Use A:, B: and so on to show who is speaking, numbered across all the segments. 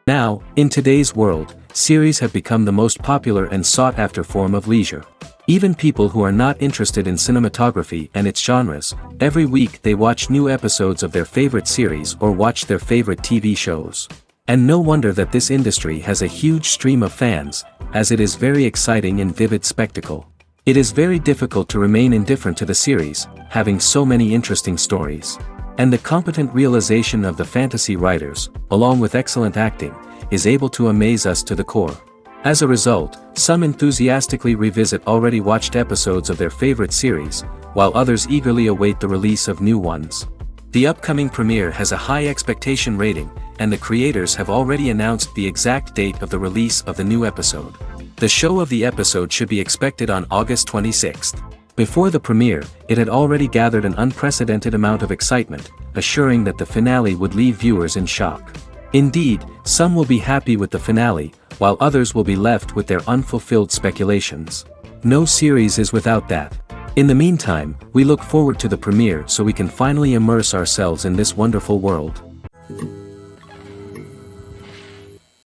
A: Now, in today's world, series have become the most popular and sought-after form of leisure. Even people who are not interested in cinematography and its genres, every week they watch new episodes of their favorite series or watch their favorite TV shows. And no wonder that this industry has a huge stream of fans, as it is very exciting and vivid spectacle. It is very difficult to remain indifferent to the series, having so many interesting stories. And the competent realization of the fantasy writers, along with excellent acting, is able to amaze us to the core. As a result, some enthusiastically revisit already watched episodes of their favorite series, while others eagerly await the release of new ones. The upcoming premiere has a high expectation rating, and the creators have already announced the exact date of the release of the new episode. The show of the episode should be expected on August 26th. Before the premiere, it had already gathered an unprecedented amount of excitement, assuring that the finale would leave viewers in shock. Indeed, some will be happy with the finale, while others will be left with their unfulfilled speculations. No series is without that. In the meantime, we look forward to the premiere so we can finally immerse ourselves in this wonderful world.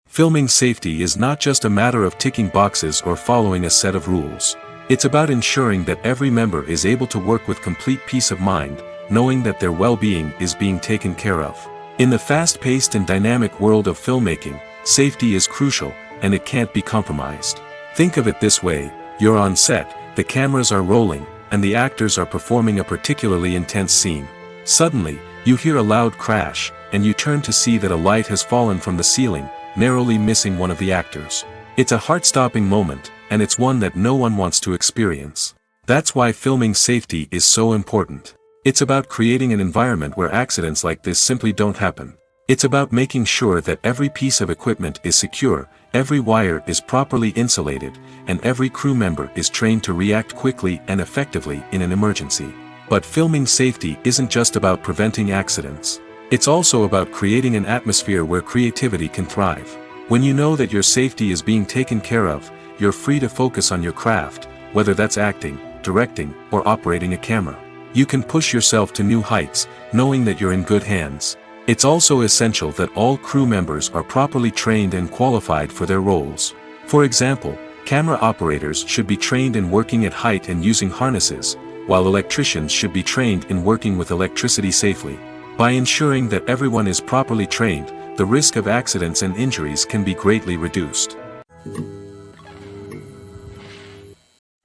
B: Filming safety is not just a matter of ticking boxes or following a set of rules. It's about ensuring that every member is able to work with complete peace of mind, knowing that their well-being is being taken care of. In the fast-paced and dynamic world of filmmaking, safety is crucial, and it can't be compromised. Think of it this way: you're on set, the cameras are rolling, and the actors are performing a particularly intense scene. Suddenly, you hear a loud crash, and you turn to see that a light has fallen from the ceiling, narrowly missing one of the actors. It's a heart-stopping moment, and it's one that no one wants to experience. That's why filming safety is so important. It's about creating an environment where accidents like this simply don't happen. It's about making sure that every piece of equipment is secure, every wire is properly insulated, and every crew member is trained to react quickly and effectively in an emergency. But filming safety isn't just about preventing accidents. It's also about creating an atmosphere where creativity can thrive. When you know that your safety is being taken care of, you're free to focus on your craft, whether that's acting, directing, or operating a camera. You can push yourself to new heights, knowing that you're in good hands. It's also essential that all crew members are properly trained and qualified for their roles. For example, camera operators should be trained in working at height and using harnesses, while electricians should be trained in working with electricity safely. By ensuring that everyone is properly trained, the risk of accidents and injuries can be greatly reduced.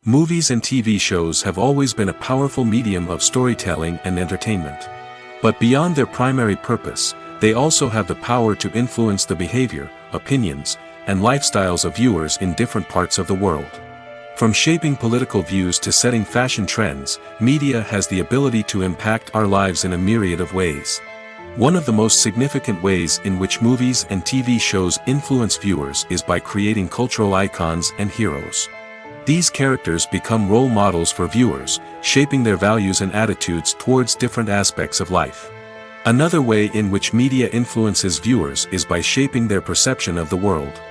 B: Movies and TV shows have always been a powerful medium of storytelling and entertainment. But beyond their primary purpose, they also have the power to influence the behavior, opinions, and lifestyles of viewers in different parts of the world. From shaping political views to setting fashion trends, media has the ability to impact our lives in a myriad of ways. One of the most significant ways in which movies and TV shows influence viewers is by creating cultural icons and heroes. These characters become role models for viewers, shaping their values and attitudes towards different aspects of life. Another way in which media influences viewers is by shaping their perception of the world.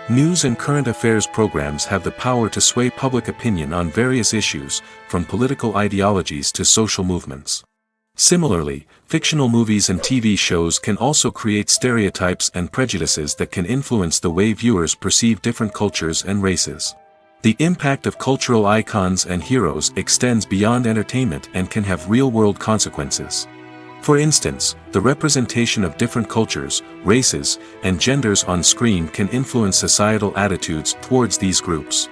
B: News and current affairs programs have the power to sway public opinion on various issues, from political ideologies to social movements. Similarly, fictional movies and TV shows can also create stereotypes and prejudices that can influence the way viewers perceive different cultures and races. The impact of cultural icons and heroes extends beyond entertainment and can have real-world consequences. For instance, the representation of different cultures, races, and genders on screen can influence societal attitudes towards these groups.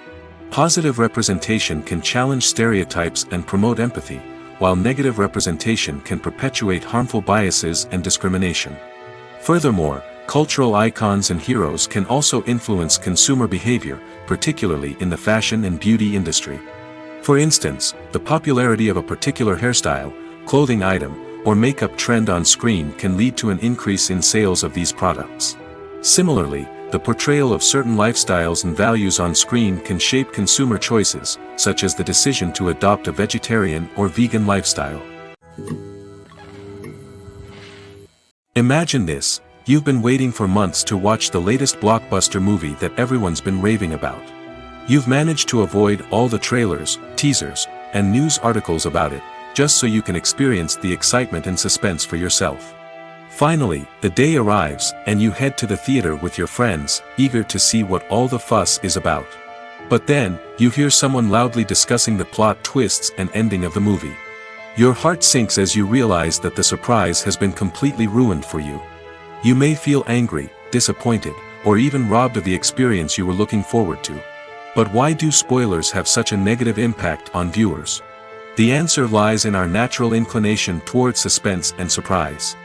B: Positive representation can challenge stereotypes and promote empathy, while negative representation can perpetuate harmful biases and discrimination. Furthermore, cultural icons and heroes can also influence consumer behavior, particularly in the fashion and beauty industry. For instance, the popularity of a particular hairstyle, clothing item, or makeup trend on screen can lead to an increase in sales of these products. Similarly, the portrayal of certain lifestyles and values on screen can shape consumer choices, such as the decision to adopt a vegetarian or vegan lifestyle. Imagine this: you've been waiting for months to watch the latest blockbuster movie that everyone's been raving about. You've managed to avoid all the trailers, teasers, and news articles about it, just so you can experience the excitement and suspense for yourself. Finally, the day arrives, and you head to the theater with your friends, eager to see what all the fuss is about. But then, you hear someone loudly discussing the plot twists and ending of the movie. Your heart sinks as you realize that the surprise has been completely ruined for you. You may feel angry, disappointed, or even robbed of the experience you were looking forward to. But why do spoilers have such a negative impact on viewers? The answer lies in our natural inclination towards suspense and surprise.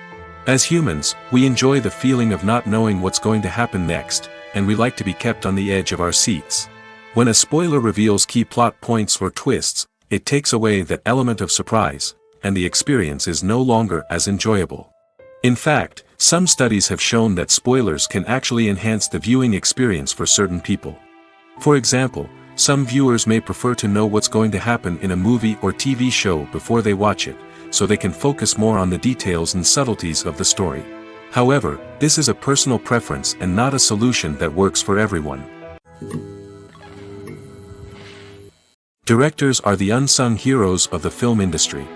B: As humans, we enjoy the feeling of not knowing what's going to happen next, and we like to be kept on the edge of our seats. When a spoiler reveals key plot points or twists, it takes away that element of surprise, and the experience is no longer as enjoyable. In fact, some studies have shown that spoilers can actually enhance the viewing experience for certain people. For example, some viewers may prefer to know what's going to happen in a movie or TV show before they watch it, so they can focus more on the details and subtleties of the story. However, this is a personal preference and not a solution that works for everyone. Directors are the unsung heroes of the film industry.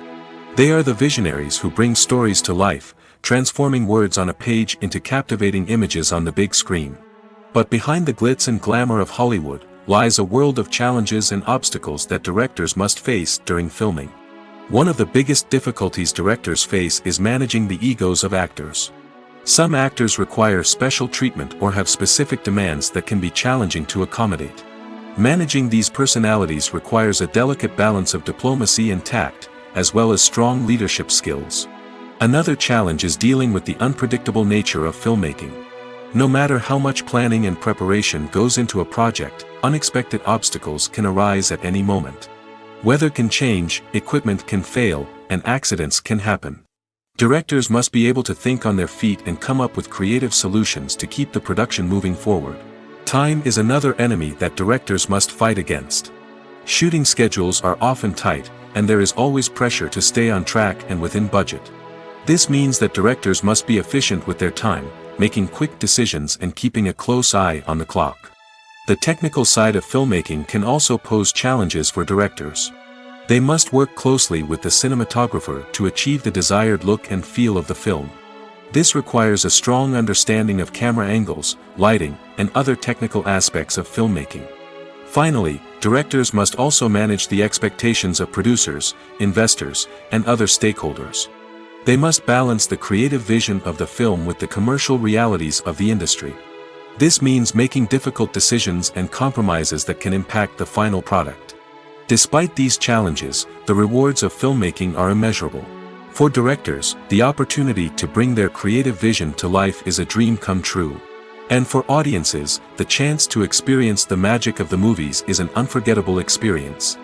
B: They are the visionaries who bring stories to life, transforming words on a page into captivating images on the big screen. But behind the glitz and glamour of Hollywood, lies a world of challenges and obstacles that directors must face during filming. One of the biggest difficulties directors face is managing the egos of actors. Some actors require special treatment or have specific demands that can be challenging to accommodate. Managing these personalities requires a delicate balance of diplomacy and tact, as well as strong leadership skills. Another challenge is dealing with the unpredictable nature of filmmaking. No matter how much planning and preparation goes into a project, unexpected obstacles can arise at any moment. Weather can change, equipment can fail, and accidents can happen. Directors must be able to think on their feet and come up with creative solutions to keep the production moving forward. Time is another enemy that directors must fight against. Shooting schedules are often tight, and there is always pressure to stay on track and within budget. This means that directors must be efficient with their time, making quick decisions and keeping a close eye on the clock. The technical side of filmmaking can also pose challenges for directors. They must work closely with the cinematographer to achieve the desired look and feel of the film. This requires a strong understanding of camera angles, lighting, and other technical aspects of filmmaking. Finally, directors must also manage the expectations of producers, investors, and other stakeholders. They must balance the creative vision of the film with the commercial realities of the industry. This means making difficult decisions and compromises that can impact the final product. Despite these challenges, the rewards of filmmaking are immeasurable. For directors, the opportunity to bring their creative vision to life is a dream come true. And for audiences, the chance to experience the magic of the movies is an unforgettable experience.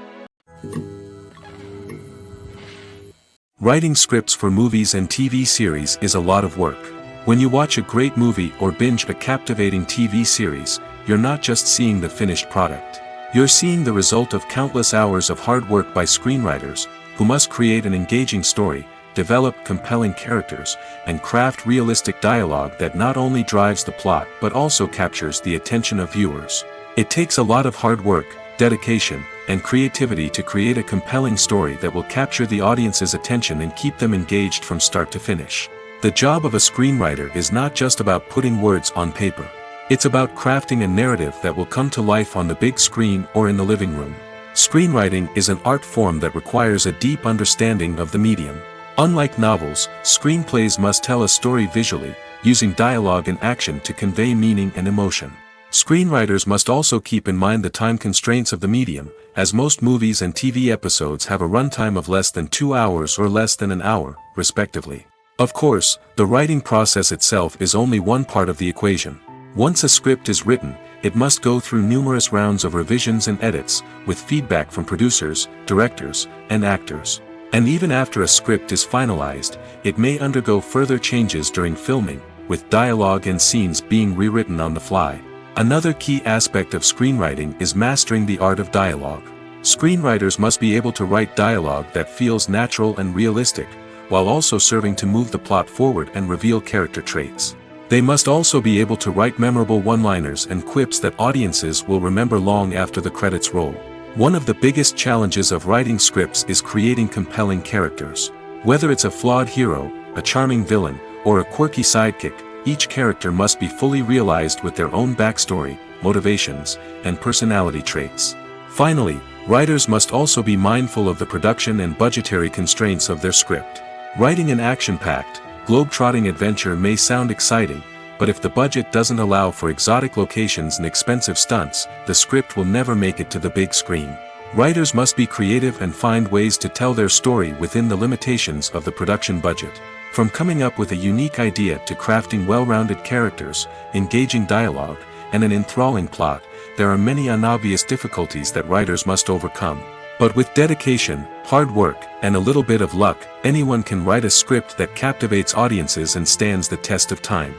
B: Writing scripts for movies and TV series is a lot of work. When you watch a great movie or binge a captivating TV series, you're not just seeing the finished product. You're seeing the result of countless hours of hard work by screenwriters, who must create an engaging story, develop compelling characters, and craft realistic dialogue that not only drives the plot but also captures the attention of viewers. It takes a lot of hard work, dedication, and creativity to create a compelling story that will capture the audience's attention and keep them engaged from start to finish. The job of a screenwriter is not just about putting words on paper. It's about crafting a narrative that will come to life on the big screen or in the living room. Screenwriting is an art form that requires a deep understanding of the medium. Unlike novels, screenplays must tell a story visually, using dialogue and action to convey meaning and emotion. Screenwriters must also keep in mind the time constraints of the medium, as most movies and TV episodes have a runtime of less than 2 hours or less than an hour, respectively. Of course, the writing process itself is only one part of the equation. Once a script is written, it must go through numerous rounds of revisions and edits, with feedback from producers, directors, and actors. And even after a script is finalized, it may undergo further changes during filming, with dialogue and scenes being rewritten on the fly. Another key aspect of screenwriting is mastering the art of dialogue. Screenwriters must be able to write dialogue that feels natural and realistic, while also serving to move the plot forward and reveal character traits. They must also be able to write memorable one-liners and quips that audiences will remember long after the credits roll. One of the biggest challenges of writing scripts is creating compelling characters. Whether it's a flawed hero, a charming villain, or a quirky sidekick, each character must be fully realized with their own backstory, motivations, and personality traits. Finally, writers must also be mindful of the production and budgetary constraints of their script. Writing an action-packed, globe-trotting adventure may sound exciting, but if the budget doesn't allow for exotic locations and expensive stunts, the script will never make it to the big screen. Writers must be creative and find ways to tell their story within the limitations of the production budget. From coming up with a unique idea to crafting well-rounded characters, engaging dialogue, and an enthralling plot, there are many unobvious difficulties that writers must overcome. But with dedication, hard work, and a little bit of luck, anyone can write a script that captivates audiences and stands the test of time.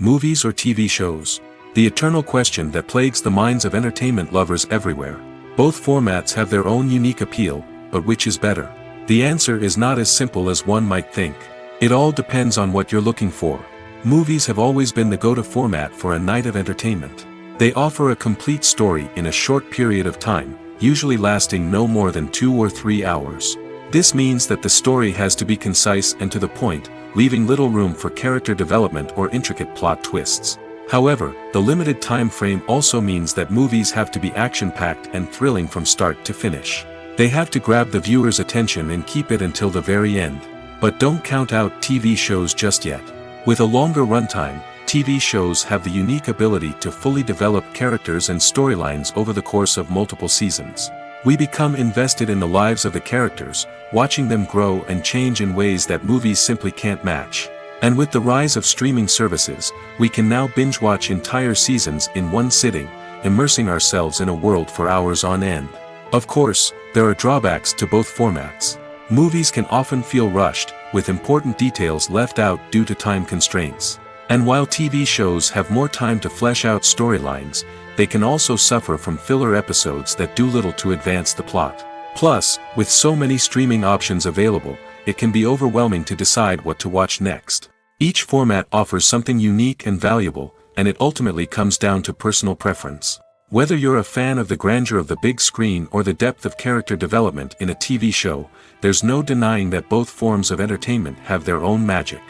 B: Movies or TV shows? The eternal question that plagues the minds of entertainment lovers everywhere. Both formats have their own unique appeal, but which is better? The answer is not as simple as one might think. It all depends on what you're looking for. Movies have always been the go-to format for a night of entertainment. They offer a complete story in a short period of time, usually lasting no more than 2 or 3 hours. This means that the story has to be concise and to the point, leaving little room for character development or intricate plot twists. However, the limited time frame also means that movies have to be action-packed and thrilling from start to finish. They have to grab the viewer's attention and keep it until the very end. But don't count out TV shows just yet. With a longer runtime, TV shows have the unique ability to fully develop characters and storylines over the course of multiple seasons. We become invested in the lives of the characters, watching them grow and change in ways that movies simply can't match. And with the rise of streaming services, we can now binge-watch entire seasons in one sitting, immersing ourselves in a world for hours on end. Of course, there are drawbacks to both formats. Movies can often feel rushed, with important details left out due to time constraints. And while TV shows have more time to flesh out storylines, they can also suffer from filler episodes that do little to advance the plot. Plus, with so many streaming options available, it can be overwhelming to decide what to watch next. Each format offers something unique and valuable, and it ultimately comes down to personal preference. Whether you're a fan of the grandeur of the big screen or the depth of character development in a TV show, there's no denying that both forms of entertainment have their own magic.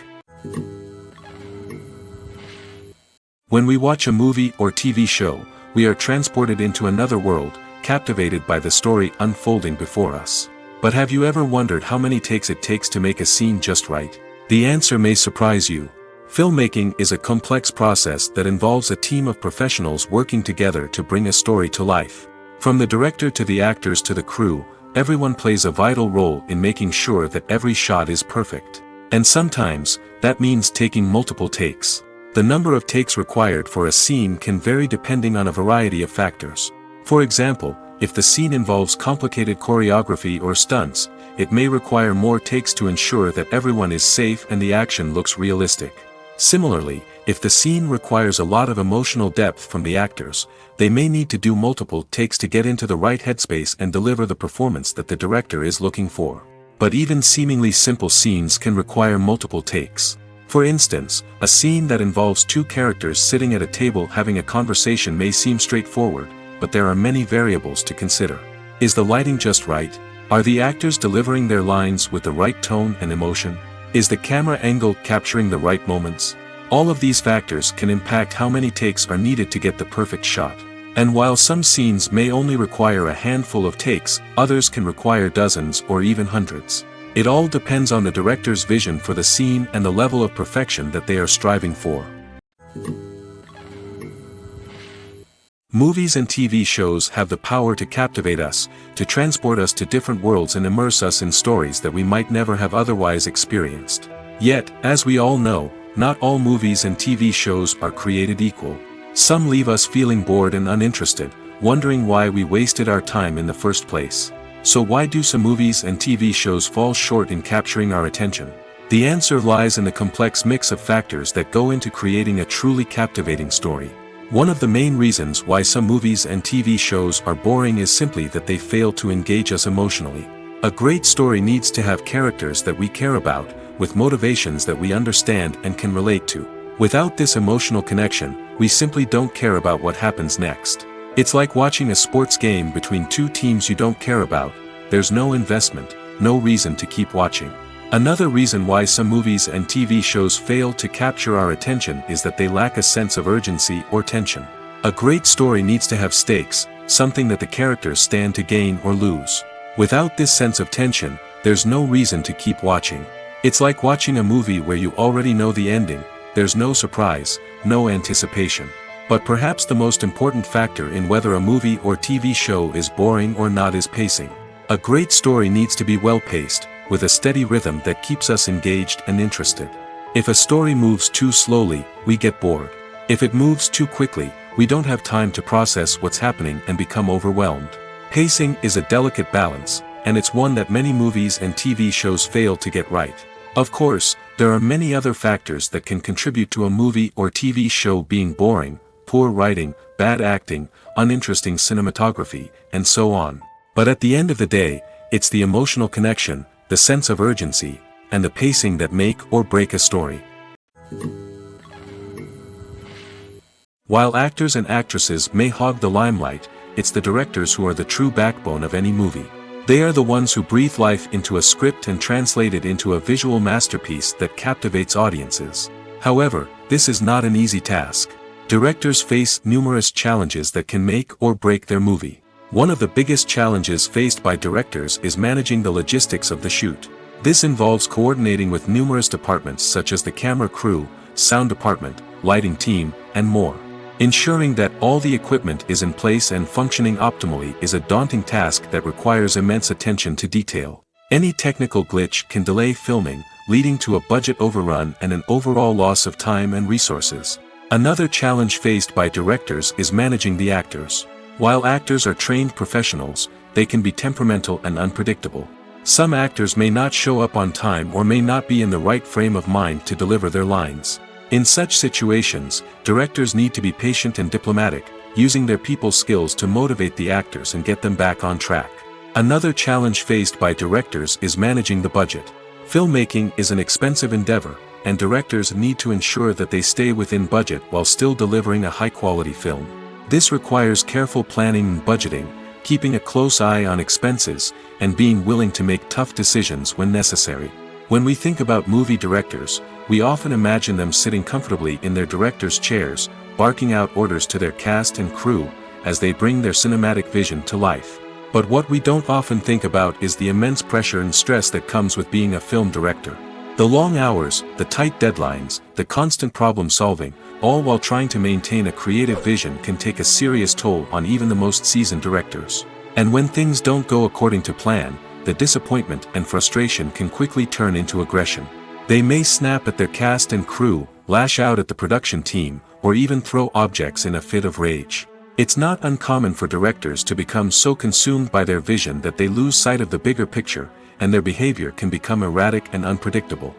B: When we watch a movie or TV show, we are transported into another world, captivated by the story unfolding before us. But have you ever wondered how many takes it takes to make a scene just right? The answer may surprise you. Filmmaking is a complex process that involves a team of professionals working together to bring a story to life. From the director to the actors to the crew, everyone plays a vital role in making sure that every shot is perfect. And sometimes, that means taking multiple takes. The number of takes required for a scene can vary depending on a variety of factors. For example, if the scene involves complicated choreography or stunts, it may require more takes to ensure that everyone is safe and the action looks realistic. Similarly, if the scene requires a lot of emotional depth from the actors, they may need to do multiple takes to get into the right headspace and deliver the performance that the director is looking for. But even seemingly simple scenes can require multiple takes. For instance, a scene that involves two characters sitting at a table having a conversation may seem straightforward, but there are many variables to consider. Is the lighting just right? Are the actors delivering their lines with the right tone and emotion? Is the camera angle capturing the right moments? All of these factors can impact how many takes are needed to get the perfect shot. And while some scenes may only require a handful of takes, others can require dozens or even hundreds. It all depends on the director's vision for the scene and the level of perfection that they are striving for. Movies and TV shows have the power to captivate us, to transport us to different worlds and immerse us in stories that we might never have otherwise experienced. Yet, as we all know, not all movies and TV shows are created equal. Some leave us feeling bored and uninterested, wondering why we wasted our time in the first place. So why do some movies and TV shows fall short in capturing our attention? The answer lies in the complex mix of factors that go into creating a truly captivating story. One of the main reasons why some movies and TV shows are boring is simply that they fail to engage us emotionally. A great story needs to have characters that we care about, with motivations that we understand and can relate to. Without this emotional connection, we simply don't care about what happens next. It's like watching a sports game between two teams you don't care about. There's no investment, no reason to keep watching. Another reason why some movies and TV shows fail to capture our attention is that they lack a sense of urgency or tension. A great story needs to have stakes, something that the characters stand to gain or lose. Without this sense of tension, there's no reason to keep watching. It's like watching a movie where you already know the ending, there's no surprise, no anticipation. But perhaps the most important factor in whether a movie or TV show is boring or not is pacing. A great story needs to be well-paced, with a steady rhythm that keeps us engaged and interested. If a story moves too slowly, we get bored. If it moves too quickly, we don't have time to process what's happening and become overwhelmed. Pacing is a delicate balance, and it's one that many movies and TV shows fail to get right. Of course, there are many other factors that can contribute to a movie or TV show being boring: poor writing, bad acting, uninteresting cinematography, and so on. But at the end of the day, it's the emotional connection, the sense of urgency, and the pacing that make or break a story. While actors and actresses may hog the limelight, it's the directors who are the true backbone of any movie. They are the ones who breathe life into a script and translate it into a visual masterpiece that captivates audiences. However, this is not an easy task. Directors face numerous challenges that can make or break their movie. One of the biggest challenges faced by directors is managing the logistics of the shoot. This involves coordinating with numerous departments such as the camera crew, sound department, lighting team, and more. Ensuring that all the equipment is in place and functioning optimally is a daunting task that requires immense attention to detail. Any technical glitch can delay filming, leading to a budget overrun and an overall loss of time and resources. Another challenge faced by directors is managing the actors. While actors are trained professionals, they can be temperamental and unpredictable. Some actors may not show up on time or may not be in the right frame of mind to deliver their lines. In such situations, directors need to be patient and diplomatic, using their people skills to motivate the actors and get them back on track. Another challenge faced by directors is managing the budget. Filmmaking is an expensive endeavor, and directors need to ensure that they stay within budget while still delivering a high-quality film. This requires careful planning and budgeting, keeping a close eye on expenses, and being willing to make tough decisions when necessary. When we think about movie directors, we often imagine them sitting comfortably in their director's chairs, barking out orders to their cast and crew, as they bring their cinematic vision to life. But what we don't often think about is the immense pressure and stress that comes with being a film director. The long hours, the tight deadlines, the constant problem solving, all while trying to maintain a creative vision can take a serious toll on even the most seasoned directors. And when things don't go according to plan, the disappointment and frustration can quickly turn into aggression. They may snap at their cast and crew, lash out at the production team, or even throw objects in a fit of rage. It's not uncommon for directors to become so consumed by their vision that they lose sight of the bigger picture, and their behavior can become erratic and unpredictable.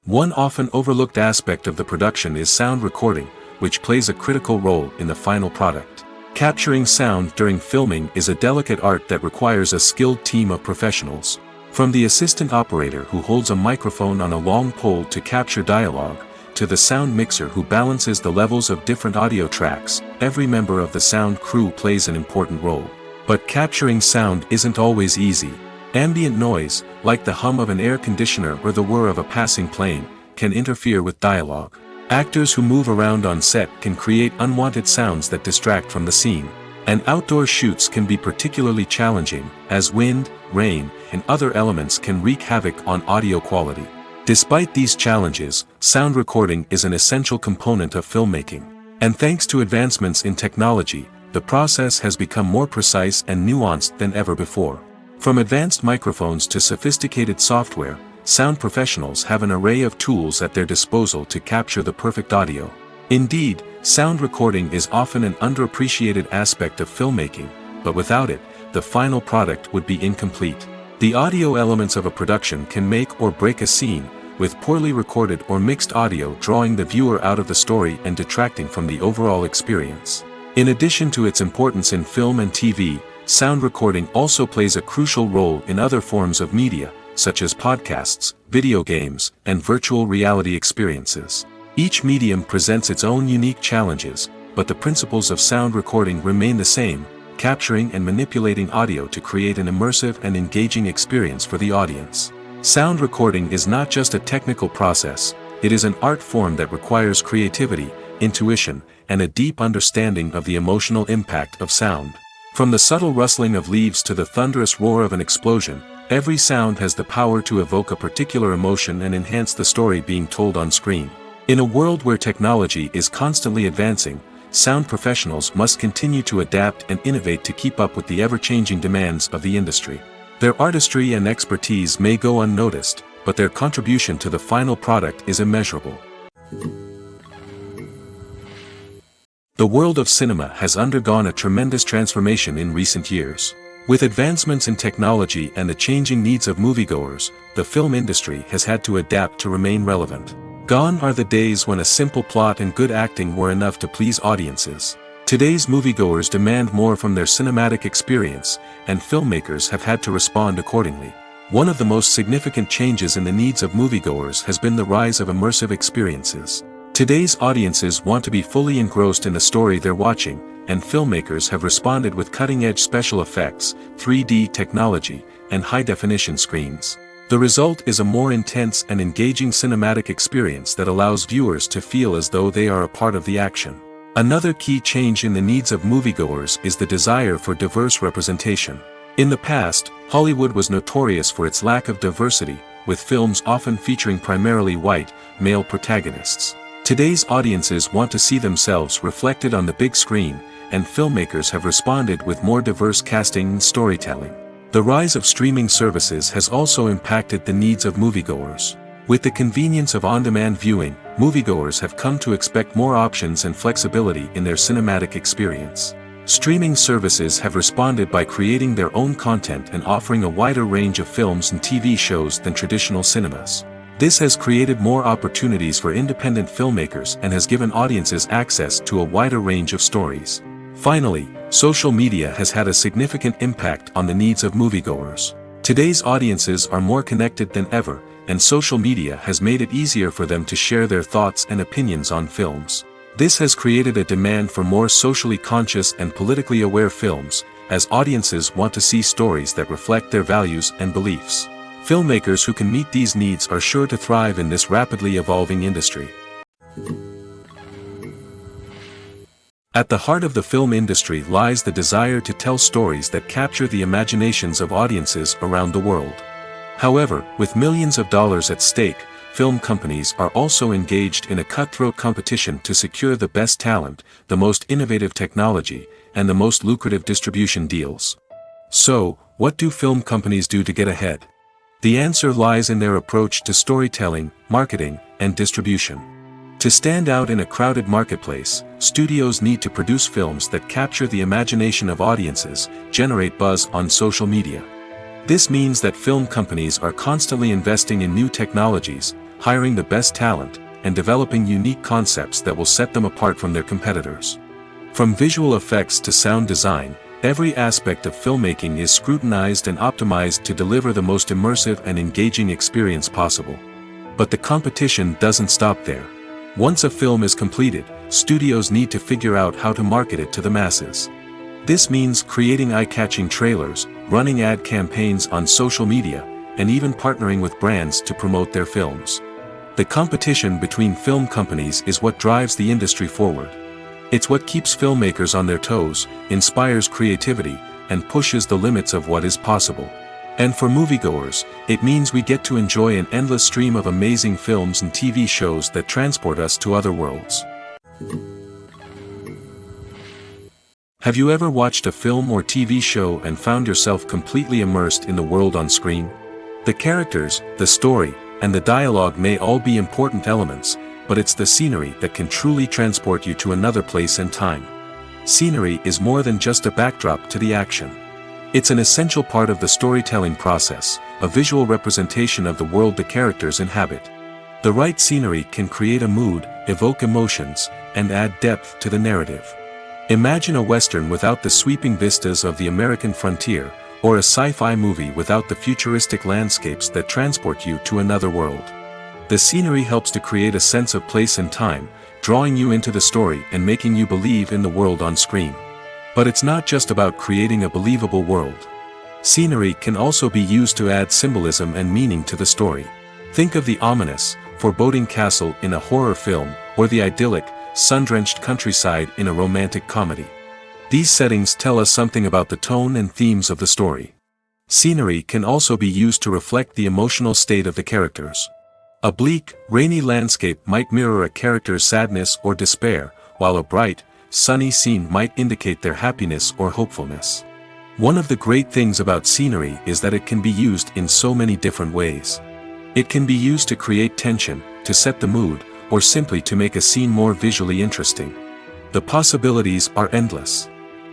B: One often overlooked aspect of the production is sound recording, which plays a critical role in the final product. Capturing sound during filming is a delicate art that requires a skilled team of professionals. From the assistant operator who holds a microphone on a long pole to capture dialogue, to the sound mixer who balances the levels of different audio tracks, every member of the sound crew plays an important role. But capturing sound isn't always easy. Ambient noise, like the hum of an air conditioner or the whir of a passing plane, can interfere with dialogue. Actors who move around on set can create unwanted sounds that distract from the scene. And outdoor shoots can be particularly challenging, as wind, rain, and other elements can wreak havoc on audio quality. Despite these challenges, sound recording is an essential component of filmmaking. And thanks to advancements in technology, the process has become more precise and nuanced than ever before. From advanced microphones to sophisticated software, sound professionals have an array of tools at their disposal to capture the perfect audio. Indeed, sound recording is often an underappreciated aspect of filmmaking, but without it, the final product would be incomplete. The audio elements of a production can make or break a scene, with poorly recorded or mixed audio drawing the viewer out of the story and detracting from the overall experience. In addition to its importance in film and TV, sound recording also plays a crucial role in other forms of media, such as podcasts, video games, and virtual reality experiences. Each medium presents its own unique challenges, but the principles of sound recording remain the same: capturing and manipulating audio to create an immersive and engaging experience for the audience. Sound recording is not just a technical process, it is an art form that requires creativity, intuition, and a deep understanding of the emotional impact of sound. From the subtle rustling of leaves to the thunderous roar of an explosion, every sound has the power to evoke a particular emotion and enhance the story being told on screen. In a world where technology is constantly advancing, sound professionals must continue to adapt and innovate to keep up with the ever-changing demands of the industry. Their artistry and expertise may go unnoticed, but their contribution to the final product is immeasurable. The world of cinema has undergone a tremendous transformation in recent years. With advancements in technology and the changing needs of moviegoers, the film industry has had to adapt to remain relevant. Gone are the days when a simple plot and good acting were enough to please audiences. Today's moviegoers demand more from their cinematic experience, and filmmakers have had to respond accordingly. One of the most significant changes in the needs of moviegoers has been the rise of immersive experiences. Today's audiences want to be fully engrossed in the story they're watching, and filmmakers have responded with cutting-edge special effects, 3D technology, and high-definition screens. The result is a more intense and engaging cinematic experience that allows viewers to feel as though they are a part of the action. Another key change in the needs of moviegoers is the desire for diverse representation. In the past, Hollywood was notorious for its lack of diversity, with films often featuring primarily white, male protagonists. Today's audiences want to see themselves reflected on the big screen, and filmmakers have responded with more diverse casting and storytelling. The rise of streaming services has also impacted the needs of moviegoers. With the convenience of on-demand viewing, moviegoers have come to expect more options and flexibility in their cinematic experience. Streaming services have responded by creating their own content and offering a wider range of films and TV shows than traditional cinemas. This has created more opportunities for independent filmmakers and has given audiences access to a wider range of stories. Finally, social media has had a significant impact on the needs of moviegoers. Today's audiences are more connected than ever, and social media has made it easier for them to share their thoughts and opinions on films. This has created a demand for more socially conscious and politically aware films, as audiences want to see stories that reflect their values and beliefs. Filmmakers who can meet these needs are sure to thrive in this rapidly evolving industry. At the heart of the film industry lies the desire to tell stories that capture the imaginations of audiences around the world. However, with millions of dollars at stake, film companies are also engaged in a cutthroat competition to secure the best talent, the most innovative technology, and the most lucrative distribution deals. So, what do film companies do to get ahead? The answer lies in their approach to storytelling, marketing, and distribution. To stand out in a crowded marketplace, studios need to produce films that capture the imagination of audiences, generate buzz on social media. This means that film companies are constantly investing in new technologies, hiring the best talent, and developing unique concepts that will set them apart from their competitors. From visual effects to sound design, every aspect of filmmaking is scrutinized and optimized to deliver the most immersive and engaging experience possible. But the competition doesn't stop there. Once a film is completed, studios need to figure out how to market it to the masses. This means creating eye-catching trailers, running ad campaigns on social media, and even partnering with brands to promote their films. The competition between film companies is what drives the industry forward. It's what keeps filmmakers on their toes, inspires creativity, and pushes the limits of what is possible. And for moviegoers, it means we get to enjoy an endless stream of amazing films and TV shows that transport us to other worlds. Have you ever watched a film or TV show and found yourself completely immersed in the world on screen? The characters, the story, and the dialogue may all be important elements, but it's the scenery that can truly transport you to another place and time. Scenery is more than just a backdrop to the action. It's an essential part of the storytelling process, a visual representation of the world the characters inhabit. The right scenery can create a mood, evoke emotions, and add depth to the narrative. Imagine a Western without the sweeping vistas of the American frontier, or a sci-fi movie without the futuristic landscapes that transport you to another world. The scenery helps to create a sense of place and time, drawing you into the story and making you believe in the world on screen. But it's not just about creating a believable world. Scenery can also be used to add symbolism and meaning to the story. Think of the ominous, foreboding castle in a horror film, or the idyllic, sun-drenched countryside in a romantic comedy. These settings tell us something about the tone and themes of the story. Scenery can also be used to reflect the emotional state of the characters. A bleak, rainy landscape might mirror a character's sadness or despair, while a bright, sunny scene might indicate their happiness or hopefulness. One of the great things about scenery is that it can be used in so many different ways. It can be used to create tension, to set the mood, or simply to make a scene more visually interesting. The possibilities are endless.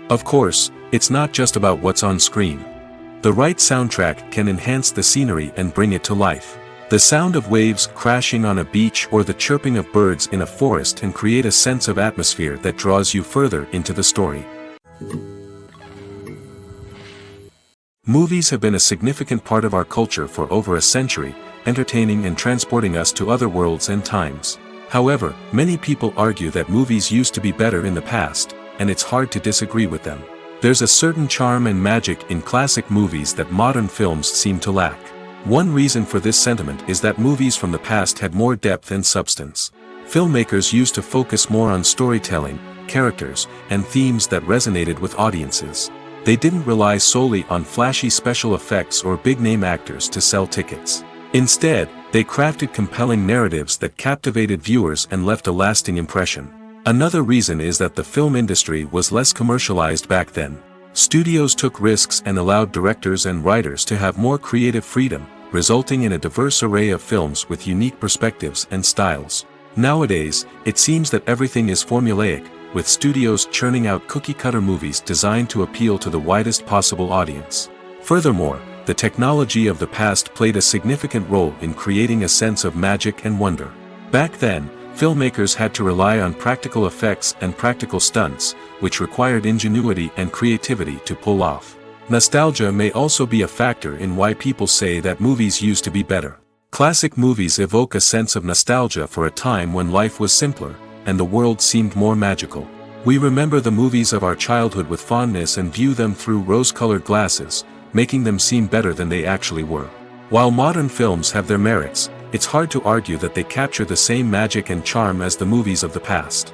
B: Of course, it's not just about what's on screen. The right soundtrack can enhance the scenery and bring it to life. The sound of waves crashing on a beach or the chirping of birds in a forest can create a sense of atmosphere that draws you further into the story. Movies have been a significant part of our culture for over a century, entertaining and transporting us to other worlds and times. However, many people argue that movies used to be better in the past, and it's hard to disagree with them. There's a certain charm and magic in classic movies that modern films seem to lack. One reason for this sentiment is that movies from the past had more depth and substance. Filmmakers used to focus more on storytelling, characters, and themes that resonated with audiences. They didn't rely solely on flashy special effects or big-name actors to sell tickets. Instead, they crafted compelling narratives that captivated viewers and left a lasting impression. Another reason is that the film industry was less commercialized back then. Studios took risks and allowed directors and writers to have more creative freedom, resulting in a diverse array of films with unique perspectives and styles. Nowadays, it seems that everything is formulaic, with studios churning out cookie-cutter movies designed to appeal to the widest possible audience. Furthermore, the technology of the past played a significant role in creating a sense of magic and wonder. Back then, filmmakers had to rely on practical effects and practical stunts, which required ingenuity and creativity to pull off. Nostalgia may also be a factor in why people say that movies used to be better. Classic movies evoke a sense of nostalgia for a time when life was simpler, and the world seemed more magical. We remember the movies of our childhood with fondness and view them through rose-colored glasses, making them seem better than they actually were. While modern films have their merits, it's hard to argue that they capture the same magic and charm as the movies of the past.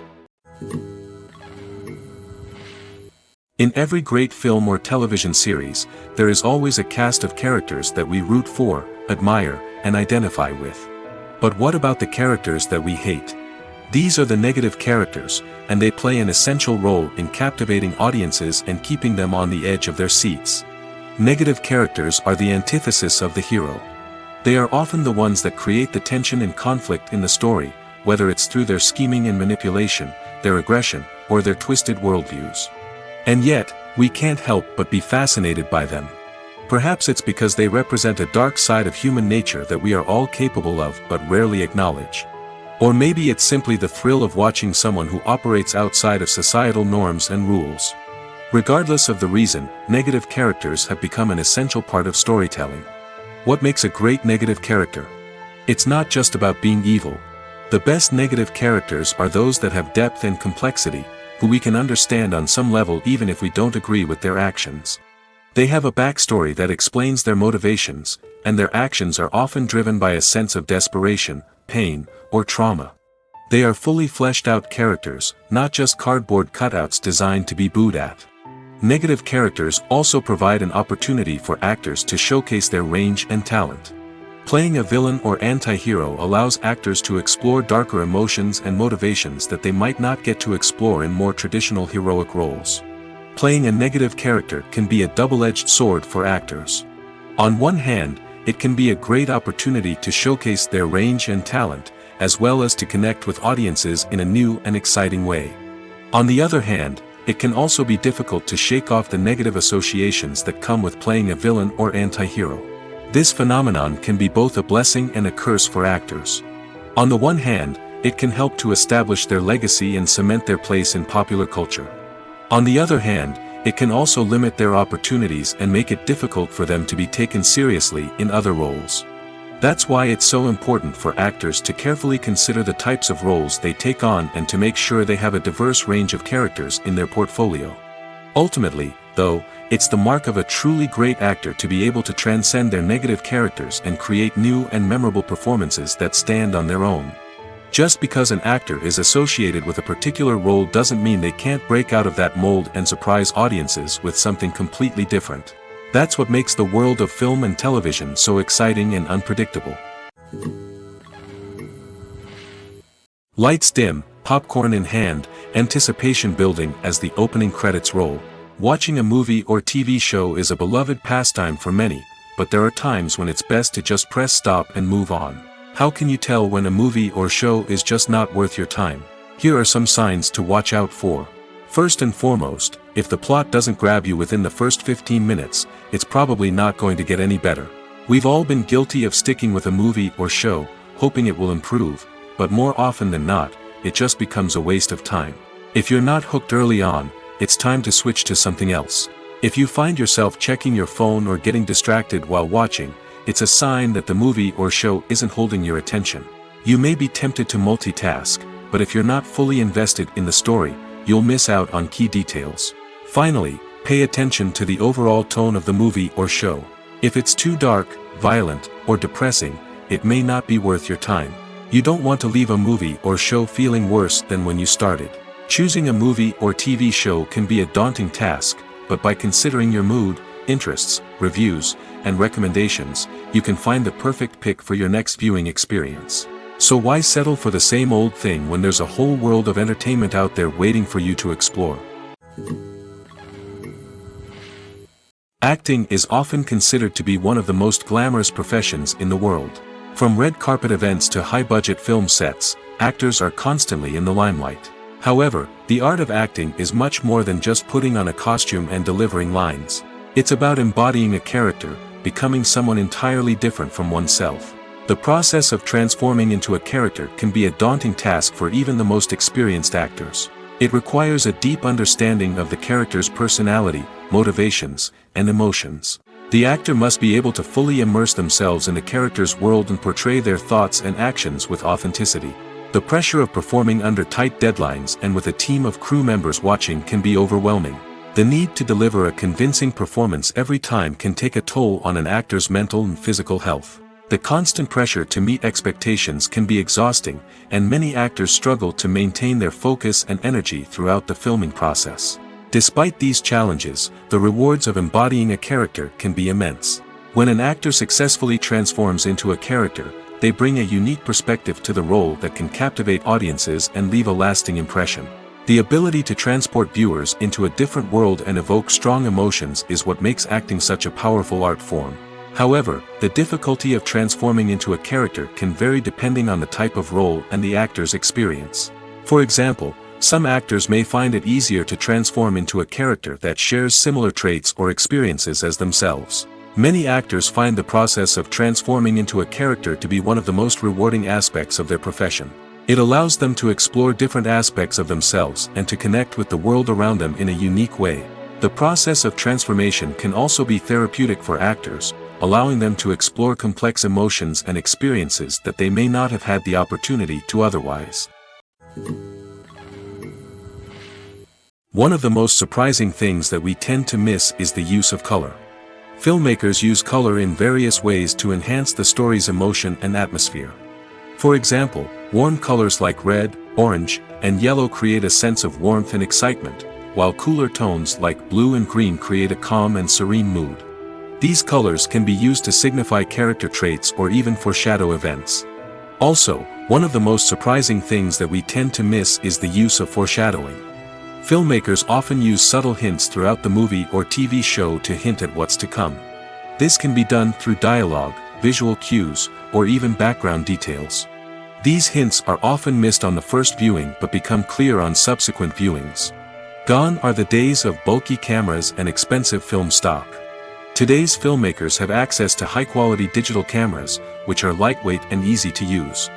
B: In every great film or television series, there is always a cast of characters that we root for, admire, and identify with. But what about the characters that we hate? These are the negative characters, and they play an essential role in captivating audiences and keeping them on the edge of their seats. Negative characters are the antithesis of the hero. They are often the ones that create the tension and conflict in the story, whether it's through their scheming and manipulation, their aggression, or their twisted worldviews. And yet, we can't help but be fascinated by them. Perhaps it's because they represent a dark side of human nature that we are all capable of but rarely acknowledge. Or maybe it's simply the thrill of watching someone who operates outside of societal norms and rules. Regardless of the reason, negative characters have become an essential part of storytelling. What makes a great negative character? It's not just about being evil. The best negative characters are those that have depth and complexity, who we can understand on some level even if we don't agree with their actions. They have a backstory that explains their motivations, and their actions are often driven by a sense of desperation, pain, or trauma. They are fully fleshed out characters, not just cardboard cutouts designed to be booed at. Negative characters also provide an opportunity for actors to showcase their range and talent. Playing a villain or anti-hero allows actors to explore darker emotions and motivations that they might not get to explore in more traditional heroic roles. Playing a negative character can be a double-edged sword for actors. On one hand, it can be a great opportunity to showcase their range and talent, as well as to connect with audiences in a new and exciting way. On the other hand, it can also be difficult to shake off the negative associations that come with playing a villain or anti-hero. This phenomenon can be both a blessing and a curse for actors. On the one hand, it can help to establish their legacy and cement their place in popular culture. On the other hand, it can also limit their opportunities and make it difficult for them to be taken seriously in other roles. That's why it's so important for actors to carefully consider the types of roles they take on and to make sure they have a diverse range of characters in their portfolio. Ultimately, though, it's the mark of a truly great actor to be able to transcend their negative characters and create new and memorable performances that stand on their own. Just because an actor is associated with a particular role doesn't mean they can't break out of that mold and surprise audiences with something completely different. That's what makes the world of film and television so exciting and unpredictable. Lights dim, popcorn in hand, anticipation building as the opening credits roll. Watching a movie or TV show is a beloved pastime for many, but there are times when it's best to just press stop and move on. How can you tell when a movie or show is just not worth your time? Here are some signs to watch out for. First and foremost, if the plot doesn't grab you within the first 15 minutes, it's probably not going to get any better. We've all been guilty of sticking with a movie or show, hoping it will improve, but more often than not, it just becomes a waste of time. If you're not hooked early on, it's time to switch to something else. If you find yourself checking your phone or getting distracted while watching, it's a sign that the movie or show isn't holding your attention. You may be tempted to multitask, but if you're not fully invested in the story, you'll miss out on key details. Finally, pay attention to the overall tone of the movie or show. If it's too dark, violent, or depressing, it may not be worth your time. You don't want to leave a movie or show feeling worse than when you started. Choosing a movie or TV show can be a daunting task, but by considering your mood, interests, reviews, and recommendations, you can find the perfect pick for your next viewing experience. So why settle for the same old thing when there's a whole world of entertainment out there waiting for you to explore? Acting is often considered to be one of the most glamorous professions in the world. From red carpet events to high-budget film sets, actors are constantly in the limelight. However, the art of acting is much more than just putting on a costume and delivering lines. It's about embodying a character, becoming someone entirely different from oneself. The process of transforming into a character can be a daunting task for even the most experienced actors. It requires a deep understanding of the character's personality, motivations, and emotions. The actor must be able to fully immerse themselves in the character's world and portray their thoughts and actions with authenticity. The pressure of performing under tight deadlines and with a team of crew members watching can be overwhelming. The need to deliver a convincing performance every time can take a toll on an actor's mental and physical health. The constant pressure to meet expectations can be exhausting, and many actors struggle to maintain their focus and energy throughout the filming process. Despite these challenges, the rewards of embodying a character can be immense. When an actor successfully transforms into a character, they bring a unique perspective to the role that can captivate audiences and leave a lasting impression. The ability to transport viewers into a different world and evoke strong emotions is what makes acting such a powerful art form. However, the difficulty of transforming into a character can vary depending on the type of role and the actor's experience. For example, some actors may find it easier to transform into a character that shares similar traits or experiences as themselves. Many actors find the process of transforming into a character to be one of the most rewarding aspects of their profession. It allows them to explore different aspects of themselves and to connect with the world around them in a unique way. The process of transformation can also be therapeutic for actors, allowing them to explore complex emotions and experiences that they may not have had the opportunity to otherwise. One of the most surprising things that we tend to miss is the use of color. Filmmakers use color in various ways to enhance the story's emotion and atmosphere. For example, warm colors like red, orange, and yellow create a sense of warmth and excitement, while cooler tones like blue and green create a calm and serene mood. These colors can be used to signify character traits or even foreshadow events. Also, one of the most surprising things that we tend to miss is the use of foreshadowing. Filmmakers often use subtle hints throughout the movie or TV show to hint at what's to come. This can be done through dialogue, visual cues, or even background details. These hints are often missed on the first viewing but become clear on subsequent viewings. Gone are the days of bulky cameras and expensive film stock. Today's filmmakers have access to high-quality digital cameras, which are lightweight and easy to use.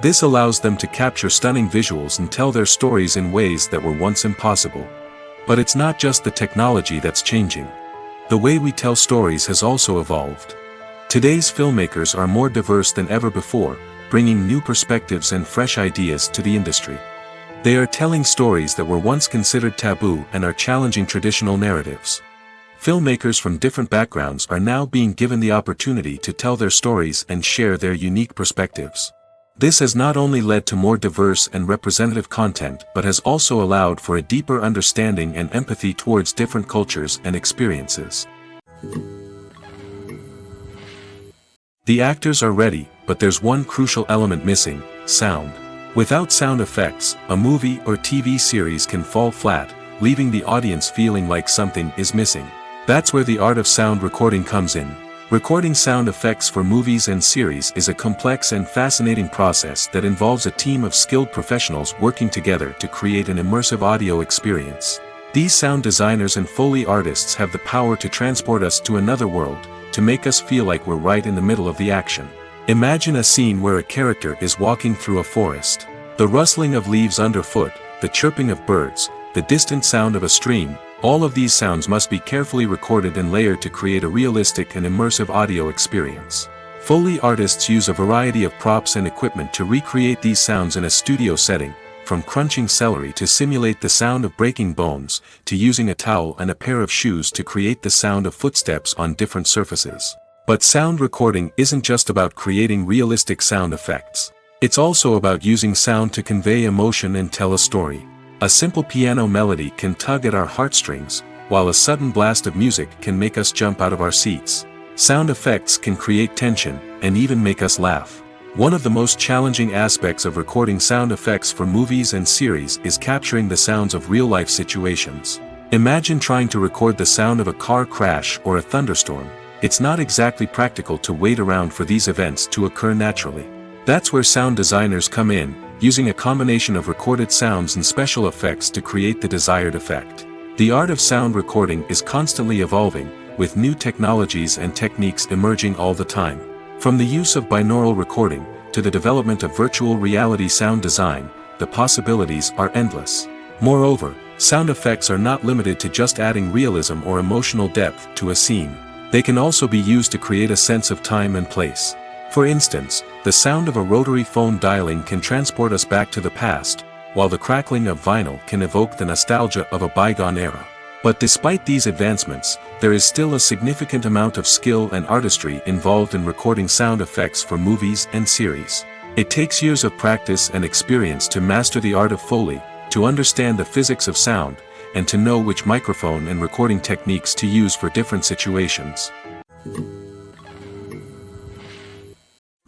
B: This allows them to capture stunning visuals and tell their stories in ways that were once impossible. But it's not just the technology that's changing. The way we tell stories has also evolved. Today's filmmakers are more diverse than ever before, bringing new perspectives and fresh ideas to the industry. They are telling stories that were once considered taboo and are challenging traditional narratives. Filmmakers from different backgrounds are now being given the opportunity to tell their stories and share their unique perspectives. This has not only led to more diverse and representative content but has also allowed for a deeper understanding and empathy towards different cultures and experiences. The actors are ready, but there's one crucial element missing: sound. Without sound effects, a movie or TV series can fall flat, leaving the audience feeling like something is missing. That's where the art of sound recording comes in. Recording sound effects for movies and series is a complex and fascinating process that involves a team of skilled professionals working together to create an immersive audio experience. These sound designers and Foley artists have the power to transport us to another world, to make us feel like we're right in the middle of the action. Imagine a scene where a character is walking through a forest. The rustling of leaves underfoot, the chirping of birds, the distant sound of a stream, all of these sounds must be carefully recorded and layered to create a realistic and immersive audio experience. Foley artists use a variety of props and equipment to recreate these sounds in a studio setting, from crunching celery to simulate the sound of breaking bones, to using a towel and a pair of shoes to create the sound of footsteps on different surfaces. But sound recording isn't just about creating realistic sound effects. It's also about using sound to convey emotion and tell a story. A simple piano melody can tug at our heartstrings, while a sudden blast of music can make us jump out of our seats. Sound effects can create tension, and even make us laugh. One of the most challenging aspects of recording sound effects for movies and series is capturing the sounds of real-life situations. Imagine trying to record the sound of a car crash or a thunderstorm. It's not exactly practical to wait around for these events to occur naturally. That's where sound designers come in, using a combination of recorded sounds and special effects to create the desired effect. The art of sound recording is constantly evolving, with new technologies and techniques emerging all the time. From the use of binaural recording, to the development of virtual reality sound design, the possibilities are endless. Moreover, sound effects are not limited to just adding realism or emotional depth to a scene. They can also be used to create a sense of time and place. For instance, the sound of a rotary phone dialing can transport us back to the past, while the crackling of vinyl can evoke the nostalgia of a bygone era. But despite these advancements, there is still a significant amount of skill and artistry involved in recording sound effects for movies and series. It takes years of practice and experience to master the art of Foley, to understand the physics of sound, and to know which microphone and recording techniques to use for different situations.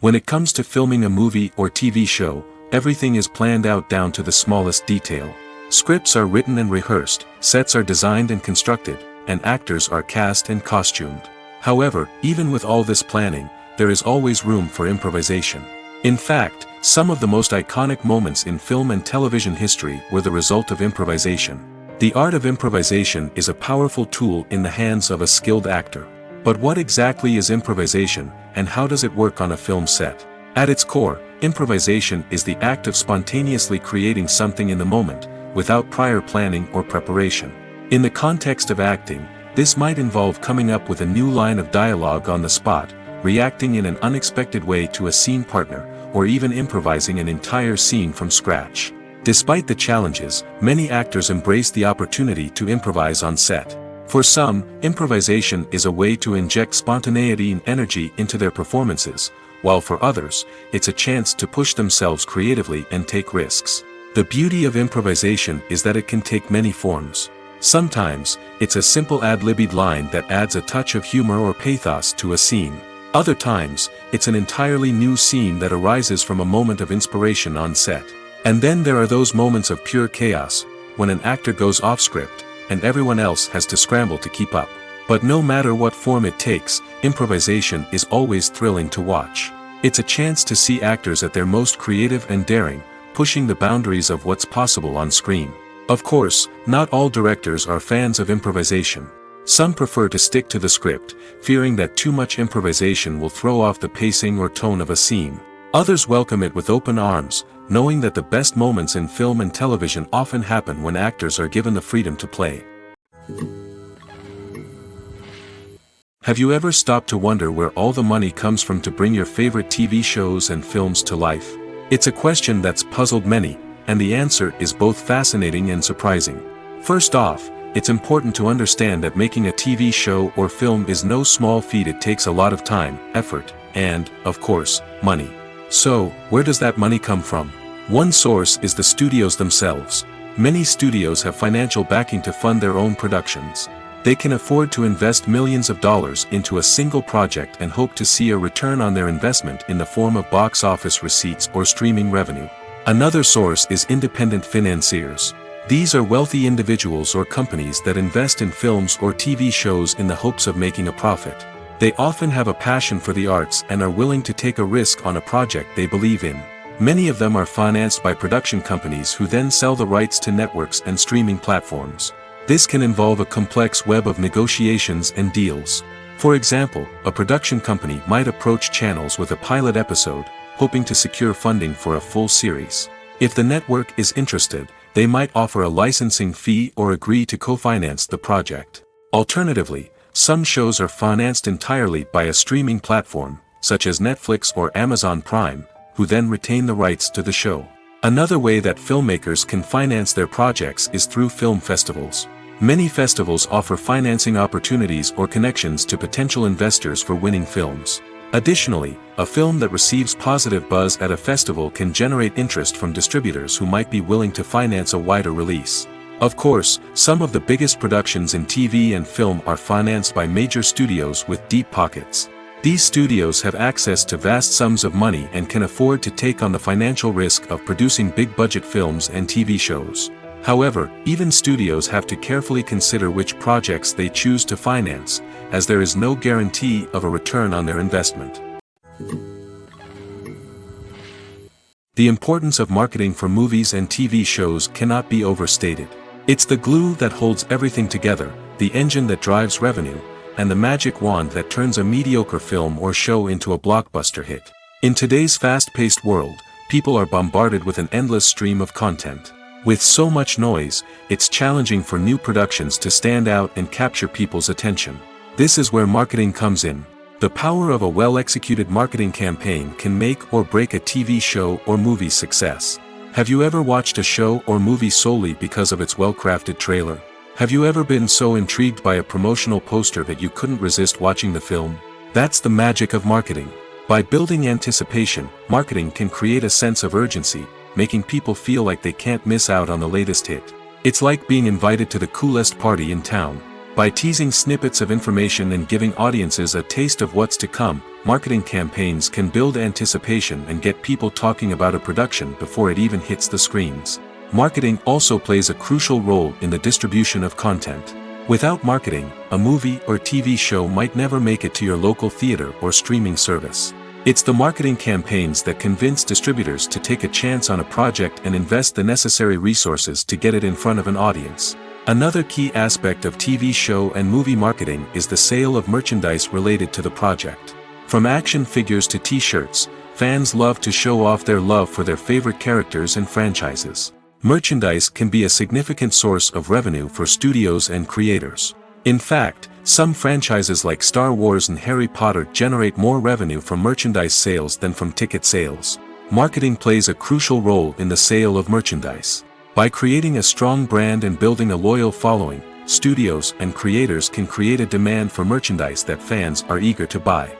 B: When it comes to filming a movie or TV show, everything is planned out down to the smallest detail. Scripts are written and rehearsed, sets are designed and constructed, and actors are cast and costumed. However, even with all this planning, there is always room for improvisation. In fact, some of the most iconic moments in film and television history were the result of improvisation. The art of improvisation is a powerful tool in the hands of a skilled actor. But what exactly is improvisation, and how does it work on a film set? At its core, improvisation is the act of spontaneously creating something in the moment, without prior planning or preparation. In the context of acting, this might involve coming up with a new line of dialogue on the spot, reacting in an unexpected way to a scene partner, or even improvising an entire scene from scratch. Despite the challenges, many actors embrace the opportunity to improvise on set. For some, improvisation is a way to inject spontaneity and energy into their performances, while for others, it's a chance to push themselves creatively and take risks. The beauty of improvisation is that it can take many forms. Sometimes, it's a simple ad-libbed line that adds a touch of humor or pathos to a scene. Other times, it's an entirely new scene that arises from a moment of inspiration on set. And then there are those moments of pure chaos, when an actor goes off script, and everyone else has to scramble to keep up. But no matter what form it takes, improvisation is always thrilling to watch. It's a chance to see actors at their most creative and daring, pushing the boundaries of what's possible on screen. Of course, not all directors are fans of improvisation. Some prefer to stick to the script, fearing that too much improvisation will throw off the pacing or tone of a scene. Others welcome it with open arms, knowing that the best moments in film and television often happen when actors are given the freedom to play. Have you ever stopped to wonder where all the money comes from to bring your favorite TV shows and films to life? It's a question that's puzzled many, And the answer is both fascinating and surprising. First off, it's important to understand that making a TV show or film is no small feat. It takes a lot of time, effort, and, of course, money. So, where does that money come from? One source is the studios themselves. Many studios have financial backing to fund their own productions. They can afford to invest millions of dollars into a single project and hope to see a return on their investment in the form of box office receipts or streaming revenue. Another source is independent financiers. These are wealthy individuals or companies that invest in films or TV shows in the hopes of making a profit. They often have a passion for the arts and are willing to take a risk on a project they believe in. Many of them are financed by production companies who then sell the rights to networks and streaming platforms. This can involve a complex web of negotiations and deals. For example, a production company might approach channels with a pilot episode, hoping to secure funding for a full series. If the network is interested, they might offer a licensing fee or agree to co-finance the project. Alternatively, some shows are financed entirely by a streaming platform, such as Netflix or Amazon Prime, who then retain the rights to the show. Another way that filmmakers can finance their projects is through film festivals. Many festivals offer financing opportunities or connections to potential investors for winning films. Additionally, a film that receives positive buzz at a festival can generate interest from distributors who might be willing to finance a wider release. Of course, some of the biggest productions in TV and film are financed by major studios with deep pockets. These studios have access to vast sums of money and can afford to take on the financial risk of producing big-budget films and TV shows. However, even studios have to carefully consider which projects they choose to finance, as there is no guarantee of a return on their investment. The importance of marketing for movies and TV shows cannot be overstated. It's the glue that holds everything together, the engine that drives revenue, and the magic wand that turns a mediocre film or show into a blockbuster hit. In today's fast-paced world, people are bombarded with an endless stream of content. With so much noise, it's challenging for new productions to stand out and capture people's attention. This is where marketing comes in. The power of a well-executed marketing campaign can make or break a TV show or movie's success. Have you ever watched a show or movie solely because of its well-crafted trailer? Have you ever been so intrigued by a promotional poster that you couldn't resist watching the film? That's the magic of marketing. By building anticipation, marketing can create a sense of urgency, making people feel like they can't miss out on the latest hit. It's like being invited to the coolest party in town. By teasing snippets of information and giving audiences a taste of what's to come, marketing campaigns can build anticipation and get people talking about a production before it even hits the screens. Marketing also plays a crucial role in the distribution of content. Without marketing, a movie or TV show might never make it to your local theater or streaming service. It's the marketing campaigns that convince distributors to take a chance on a project and invest the necessary resources to get it in front of an audience. Another key aspect of TV show and movie marketing is the sale of merchandise related to the project. From action figures to t-shirts, fans love to show off their love for their favorite characters and franchises. Merchandise can be a significant source of revenue for studios and creators. In fact, some franchises like Star Wars and Harry Potter generate more revenue from merchandise sales than from ticket sales. Marketing plays a crucial role in the sale of merchandise. By creating a strong brand and building a loyal following, studios and creators can create a demand for merchandise that fans are eager to buy.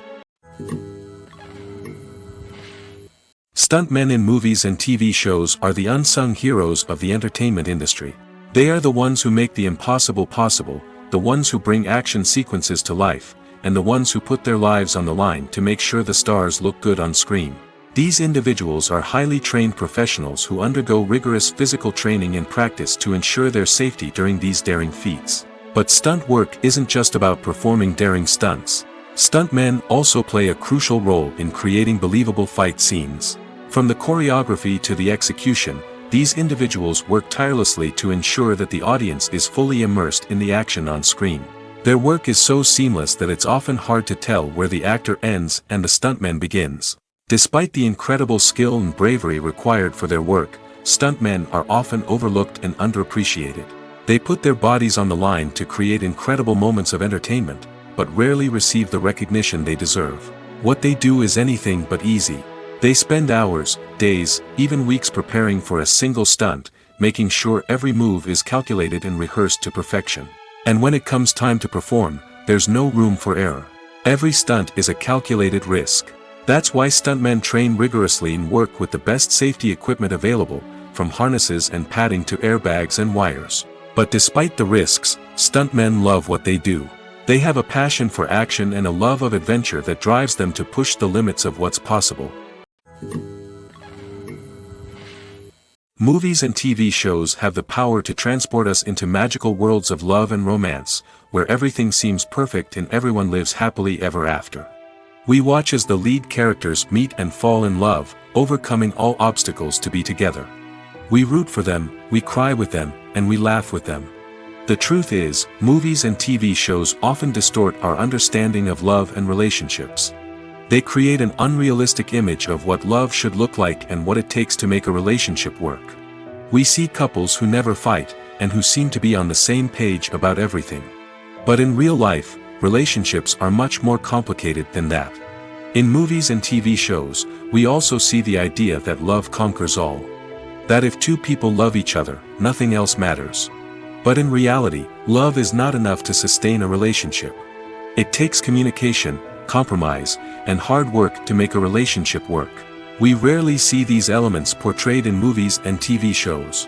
B: Stuntmen in movies and TV shows are the unsung heroes of the entertainment industry. They are the ones who make the impossible possible, the ones who bring action sequences to life, and the ones who put their lives on the line to make sure the stars look good on screen. These individuals are highly trained professionals who undergo rigorous physical training and practice to ensure their safety during these daring feats. But stunt work isn't just about performing daring stunts. Stuntmen also play a crucial role in creating believable fight scenes. From the choreography to the execution, these individuals work tirelessly to ensure that the audience is fully immersed in the action on screen. Their work is so seamless that it's often hard to tell where the actor ends and the stuntman begins. Despite the incredible skill and bravery required for their work, stuntmen are often overlooked and underappreciated. They put their bodies on the line to create incredible moments of entertainment, but rarely receive the recognition they deserve. What they do is anything but easy. They spend hours, days, even weeks preparing for a single stunt, making sure every move is calculated and rehearsed to perfection. And when it comes time to perform, there's no room for error. Every stunt is a calculated risk. That's why stuntmen train rigorously and work with the best safety equipment available, from harnesses and padding to airbags and wires. But despite the risks, stuntmen love what they do. They have a passion for action and a love of adventure that drives them to push the limits of what's possible. Movies and TV shows have the power to transport us into magical worlds of love and romance, where everything seems perfect and everyone lives happily ever after. We watch as the lead characters meet and fall in love, overcoming all obstacles to be together. We root for them, we cry with them, and we laugh with them. The truth is, movies and TV shows often distort our understanding of love and relationships. They create an unrealistic image of what love should look like and what it takes to make a relationship work. We see couples who never fight, and who seem to be on the same page about everything. But in real life, relationships are much more complicated than that. In movies and TV shows, we also see the idea that love conquers all. That if two people love each other, nothing else matters. But in reality, love is not enough to sustain a relationship. It takes communication, compromise, and hard work to make a relationship work. We rarely see these elements portrayed in movies and TV shows.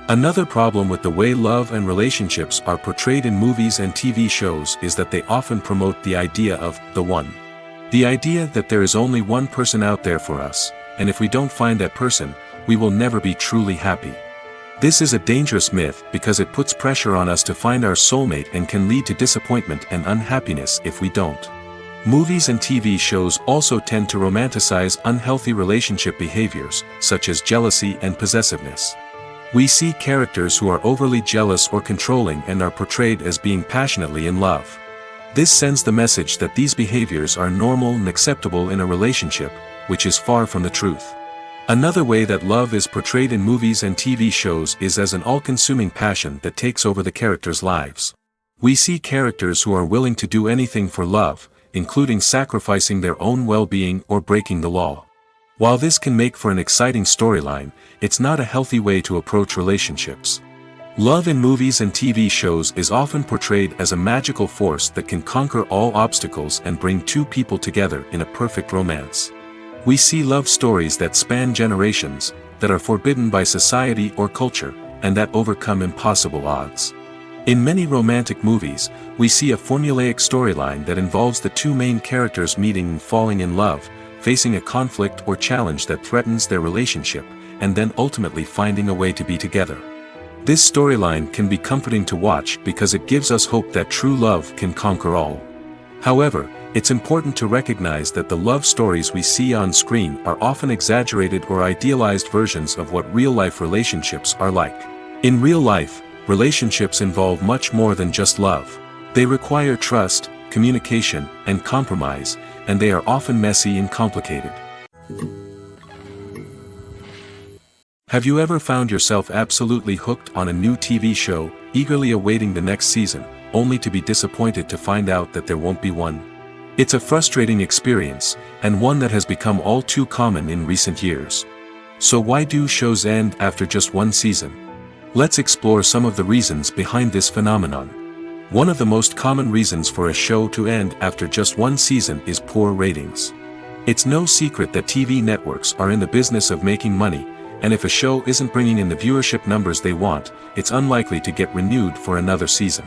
B: Another problem with the way love and relationships are portrayed in movies and TV shows is that they often promote the idea of the one. The idea that there is only one person out there for us, and if we don't find that person, we will never be truly happy. This is a dangerous myth because it puts pressure on us to find our soulmate and can lead to disappointment and unhappiness if we don't. Movies and TV shows also tend to romanticize unhealthy relationship behaviors, such as jealousy and possessiveness. We see characters who are overly jealous or controlling and are portrayed as being passionately in love. This sends the message that these behaviors are normal and acceptable in a relationship, which is far from the truth. Another way that love is portrayed in movies and TV shows is as an all-consuming passion that takes over the characters' lives. We see characters who are willing to do anything for love, including sacrificing their own well-being or breaking the law. While this can make for an exciting storyline, it's not a healthy way to approach relationships. Love in movies and TV shows is often portrayed as a magical force that can conquer all obstacles and bring two people together in a perfect romance. We see love stories that span generations, that are forbidden by society or culture, and that overcome impossible odds. In many romantic movies, we see a formulaic storyline that involves the two main characters meeting and falling in love, facing a conflict or challenge that threatens their relationship, and then ultimately finding a way to be together. This storyline can be comforting to watch because it gives us hope that true love can conquer all. However, it's important to recognize that the love stories we see on screen are often exaggerated or idealized versions of what real-life relationships are like. In real life, relationships involve much more than just love. They require trust, communication, and compromise, and they are often messy and complicated. Have you ever found yourself absolutely hooked on a new TV show, eagerly awaiting the next season, only to be disappointed to find out that there won't be one? It's a frustrating experience, and one that has become all too common in recent years. So why do shows end after just one season? Let's explore some of the reasons behind this phenomenon. One of the most common reasons for a show to end after just one season is poor ratings. It's no secret that TV networks are in the business of making money, and if a show isn't bringing in the viewership numbers they want, it's unlikely to get renewed for another season.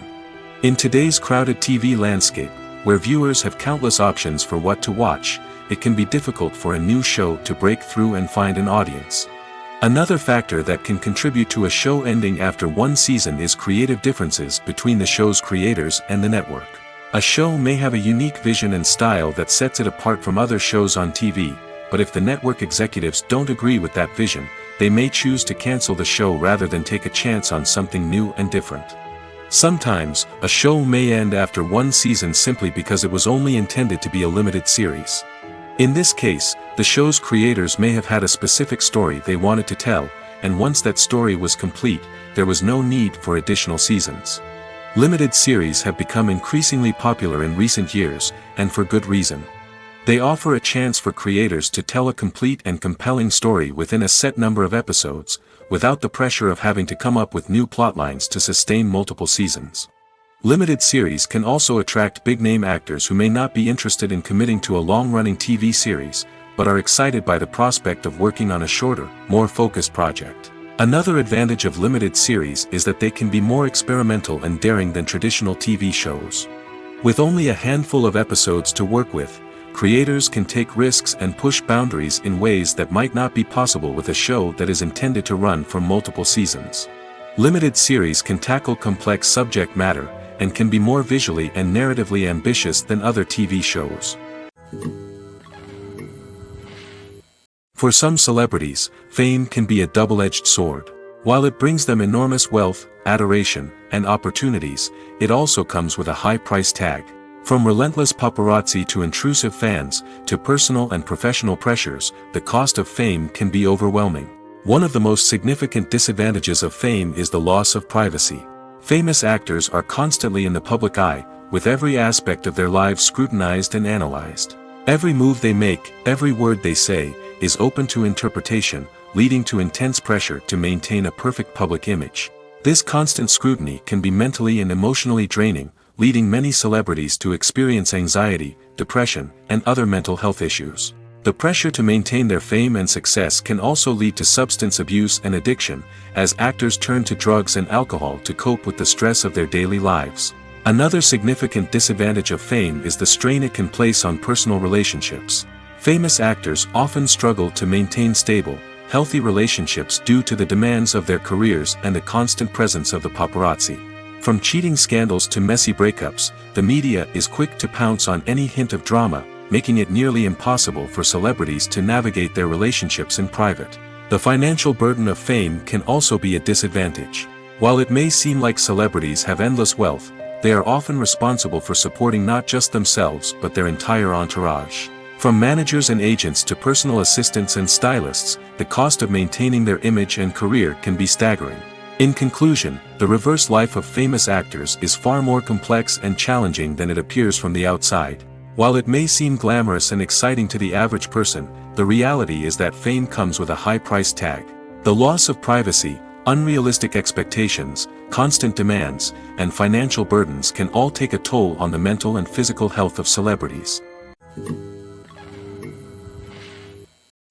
B: In today's crowded TV landscape, where viewers have countless options for what to watch, it can be difficult for a new show to break through and find an audience. Another factor that can contribute to a show ending after one season is creative differences between the show's creators and the network. A show may have a unique vision and style that sets it apart from other shows on TV, but if the network executives don't agree with that vision, they may choose to cancel the show rather than take a chance on something new and different. Sometimes, a show may end after one season simply because it was only intended to be a limited series. In this case, the show's creators may have had a specific story they wanted to tell, and once that story was complete, there was no need for additional seasons. Limited series have become increasingly popular in recent years, and for good reason. They offer a chance for creators to tell a complete and compelling story within a set number of episodes, without the pressure of having to come up with new plotlines to sustain multiple seasons. Limited series can also attract big-name actors who may not be interested in committing to a long-running TV series, but are excited by the prospect of working on a shorter, more focused project. Another advantage of limited series is that they can be more experimental and daring than traditional TV shows. With only a handful of episodes to work with, creators can take risks and push boundaries in ways that might not be possible with a show that is intended to run for multiple seasons. Limited series can tackle complex subject matter, and can be more visually and narratively ambitious than other TV shows. For some celebrities, fame can be a double-edged sword. While it brings them enormous wealth, adoration, and opportunities, it also comes with a high price tag. From relentless paparazzi to intrusive fans, to personal and professional pressures, the cost of fame can be overwhelming. One of the most significant disadvantages of fame is the loss of privacy. Famous actors are constantly in the public eye, with every aspect of their lives scrutinized and analyzed. Every move they make, every word they say, is open to interpretation, leading to intense pressure to maintain a perfect public image. This constant scrutiny can be mentally and emotionally draining, leading many celebrities to experience anxiety, depression, and other mental health issues. The pressure to maintain their fame and success can also lead to substance abuse and addiction, as actors turn to drugs and alcohol to cope with the stress of their daily lives. Another significant disadvantage of fame is the strain it can place on personal relationships. Famous actors often struggle to maintain stable, healthy relationships due to the demands of their careers and the constant presence of the paparazzi. From cheating scandals to messy breakups, the media is quick to pounce on any hint of drama, making it nearly impossible for celebrities to navigate their relationships in private. The financial burden of fame can also be a disadvantage. While it may seem like celebrities have endless wealth, they are often responsible for supporting not just themselves but their entire entourage. From managers and agents to personal assistants and stylists, the cost of maintaining their image and career can be staggering. In conclusion, the reverse life of famous actors is far more complex and challenging than it appears from the outside. While it may seem glamorous and exciting to the average person, the reality is that fame comes with a high price tag. The loss of privacy, unrealistic expectations, constant demands, and financial burdens can all take a toll on the mental and physical health of celebrities.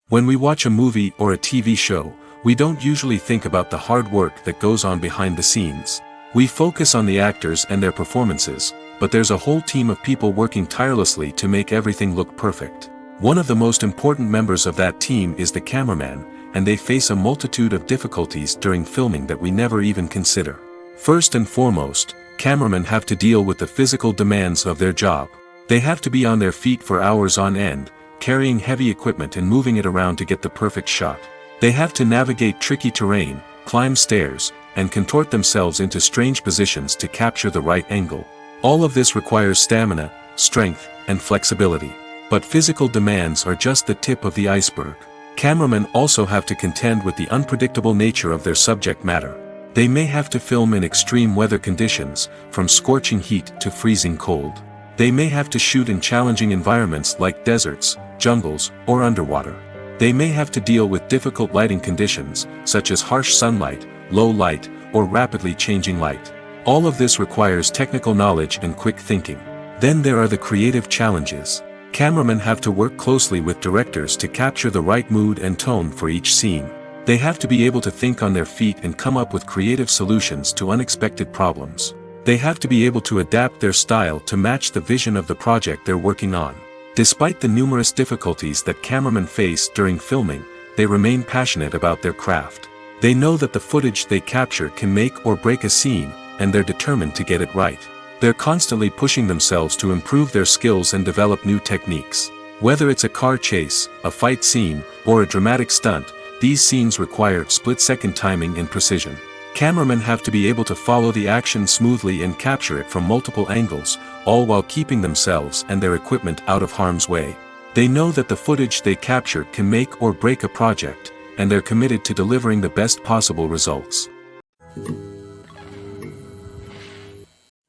B: When we watch a movie or a TV show, we don't usually think about the hard work that goes on behind the scenes. We focus on the actors and their performances, but there's a whole team of people working tirelessly to make everything look perfect. One of the most important members of that team is the cameraman, and they face a multitude of difficulties during filming that we never even consider. First and foremost, cameramen have to deal with the physical demands of their job. They have to be on their feet for hours on end, carrying heavy equipment and moving it around to get the perfect shot. They have to navigate tricky terrain, climb stairs, and contort themselves into strange positions to capture the right angle. All of this requires stamina, strength, and flexibility. But physical demands are just the tip of the iceberg. Cameramen also have to contend with the unpredictable nature of their subject matter. They may have to film in extreme weather conditions, from scorching heat to freezing cold. They may have to shoot in challenging environments like deserts, jungles, or underwater. They may have to deal with difficult lighting conditions, such as harsh sunlight, low light, or rapidly changing light. All of this requires technical knowledge and quick thinking. Then there are the creative challenges. Cameramen have to work closely with directors to capture the right mood and tone for each scene. They have to be able to think on their feet and come up with creative solutions to unexpected problems. They have to be able to adapt their style to match the vision of the project they're working on. Despite the numerous difficulties that cameramen face during filming, they remain passionate about their craft. They know that the footage they capture can make or break a scene, and they're determined to get it right. They're constantly pushing themselves to improve their skills and develop new techniques. Whether it's a car chase, a fight scene, or a dramatic stunt, these scenes require split-second timing and precision. Cameramen have to be able to follow the action smoothly and capture it from multiple angles, all while keeping themselves and their equipment out of harm's way. They know that the footage they capture can make or break a project, and they're committed to delivering the best possible results.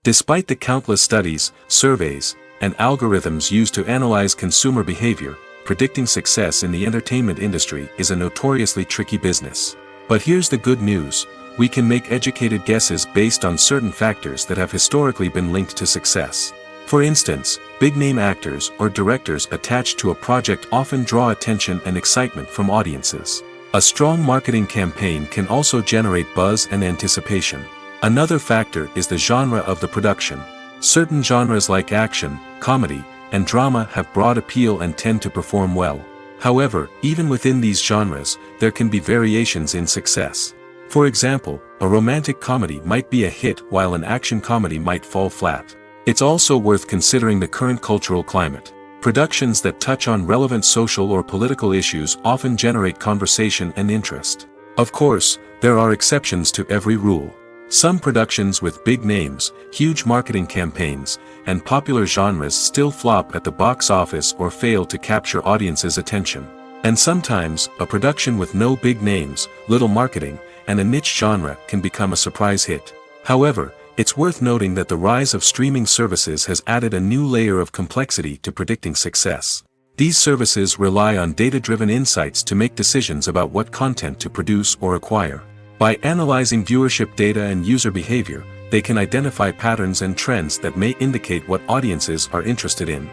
B: Despite the countless studies, surveys, and algorithms used to analyze consumer behavior, predicting success in the entertainment industry is a notoriously tricky business. But here's the good news: we can make educated guesses based on certain factors that have historically been linked to success. For instance, big-name actors or directors attached to a project often draw attention and excitement from audiences. A strong marketing campaign can also generate buzz and anticipation. Another factor is the genre of the production. Certain genres like action, comedy, and drama have broad appeal and tend to perform well. However, even within these genres, there can be variations in success. For example, a romantic comedy might be a hit while an action comedy might fall flat. It's also worth considering the current cultural climate. Productions that touch on relevant social or political issues often generate conversation and interest. Of course, there are exceptions to every rule. Some productions with big names, huge marketing campaigns, and popular genres still flop at the box office or fail to capture audiences' attention. And sometimes, a production with no big names, little marketing, and a niche genre can become a surprise hit. However, it's worth noting that the rise of streaming services has added a new layer of complexity to predicting success. These services rely on data-driven insights to make decisions about what content to produce or acquire. By analyzing viewership data and user behavior, they can identify patterns and trends that may indicate what audiences are interested in.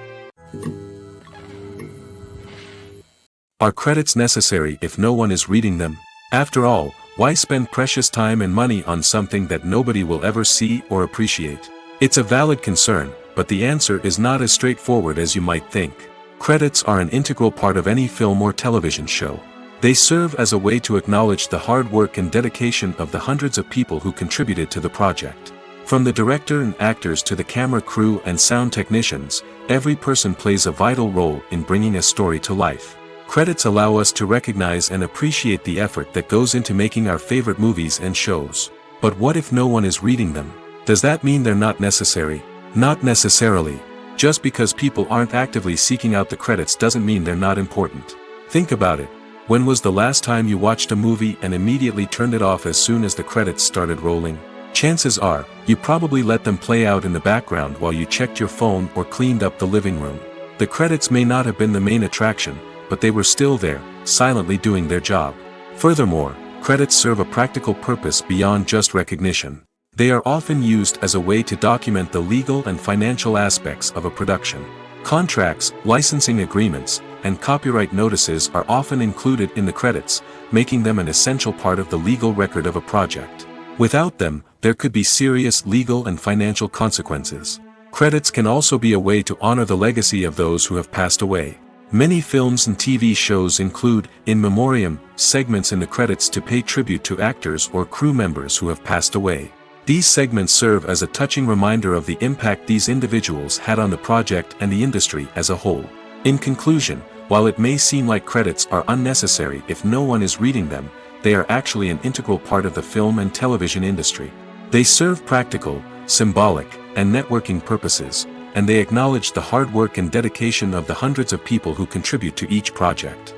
B: Are credits necessary if no one is reading them? After all, why spend precious time and money on something that nobody will ever see or appreciate? It's a valid concern, but the answer is not as straightforward as you might think. Credits are an integral part of any film or television show. They serve as a way to acknowledge the hard work and dedication of the hundreds of people who contributed to the project. From the director and actors to the camera crew and sound technicians, every person plays a vital role in bringing a story to life. Credits allow us to recognize and appreciate the effort that goes into making our favorite movies and shows. But what if no one is reading them? Does that mean they're not necessary? Not necessarily. Just because people aren't actively seeking out the credits doesn't mean they're not important. Think about it. When was the last time you watched a movie and immediately turned it off as soon as the credits started rolling? Chances are, you probably let them play out in the background while you checked your phone or cleaned up the living room. The credits may not have been the main attraction, but they were still there, silently doing their job. Furthermore, credits serve a practical purpose beyond just recognition. They are often used as a way to document the legal and financial aspects of a production. Contracts, licensing agreements, and copyright notices are often included in the credits, making them an essential part of the legal record of a project. Without them, there could be serious legal and financial consequences. Credits can also be a way to honor the legacy of those who have passed away. Many films and TV shows include, in memoriam, segments in the credits to pay tribute to actors or crew members who have passed away. These segments serve as a touching reminder of the impact these individuals had on the project and the industry as a whole. In conclusion, while it may seem like credits are unnecessary if no one is reading them, they are actually an integral part of the film and television industry. They serve practical, symbolic, and networking purposes, and they acknowledge the hard work and dedication of the hundreds of people who contribute to each project.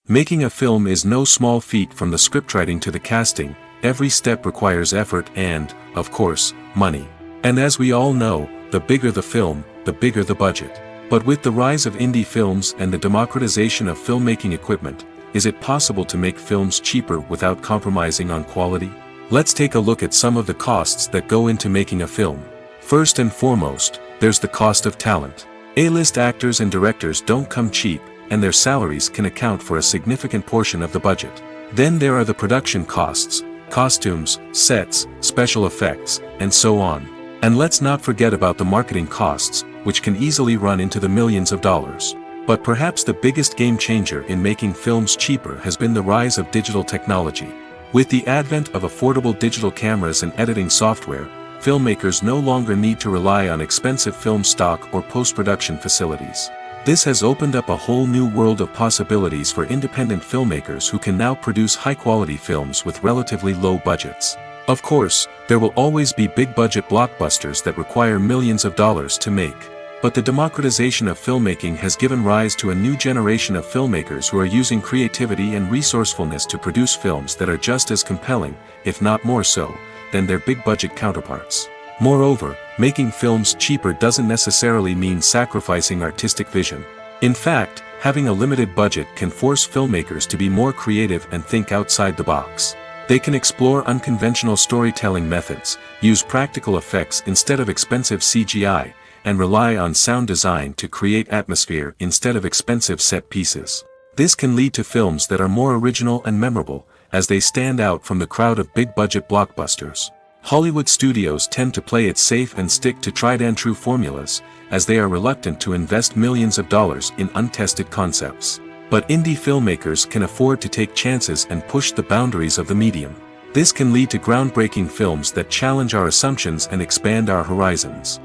B: Making a film is no small feat. From the scriptwriting to the casting, every step requires effort and, of course, money. And as we all know, the bigger the film, the bigger the budget. But with the rise of indie films and the democratization of filmmaking equipment, is it possible to make films cheaper without compromising on quality? Let's take a look at some of the costs that go into making a film. First and foremost, there's the cost of talent. A-list actors and directors don't come cheap, and their salaries can account for a significant portion of the budget. Then there are the production costs, costumes, sets, special effects, and so on. And let's not forget about the marketing costs, which can easily run into the millions of dollars. But perhaps the biggest game changer in making films cheaper has been the rise of digital technology. With the advent of affordable digital cameras and editing software, filmmakers no longer need to rely on expensive film stock or post-production facilities. This has opened up a whole new world of possibilities for independent filmmakers who can now produce high-quality films with relatively low budgets. Of course, there will always be big-budget blockbusters that require millions of dollars to make. But the democratization of filmmaking has given rise to a new generation of filmmakers who are using creativity and resourcefulness to produce films that are just as compelling, if not more so, than their big-budget counterparts. Moreover, making films cheaper doesn't necessarily mean sacrificing artistic vision. In fact, having a limited budget can force filmmakers to be more creative and think outside the box. They can explore unconventional storytelling methods, use practical effects instead of expensive CGI, and rely on sound design to create atmosphere instead of expensive set pieces. This can lead to films that are more original and memorable, as they stand out from the crowd of big-budget blockbusters. Hollywood studios tend to play it safe and stick to tried-and-true formulas, as they are reluctant to invest millions of dollars in untested concepts. But indie filmmakers can afford to take chances and push the boundaries of the medium. This can lead to groundbreaking films that challenge our assumptions and expand our horizons.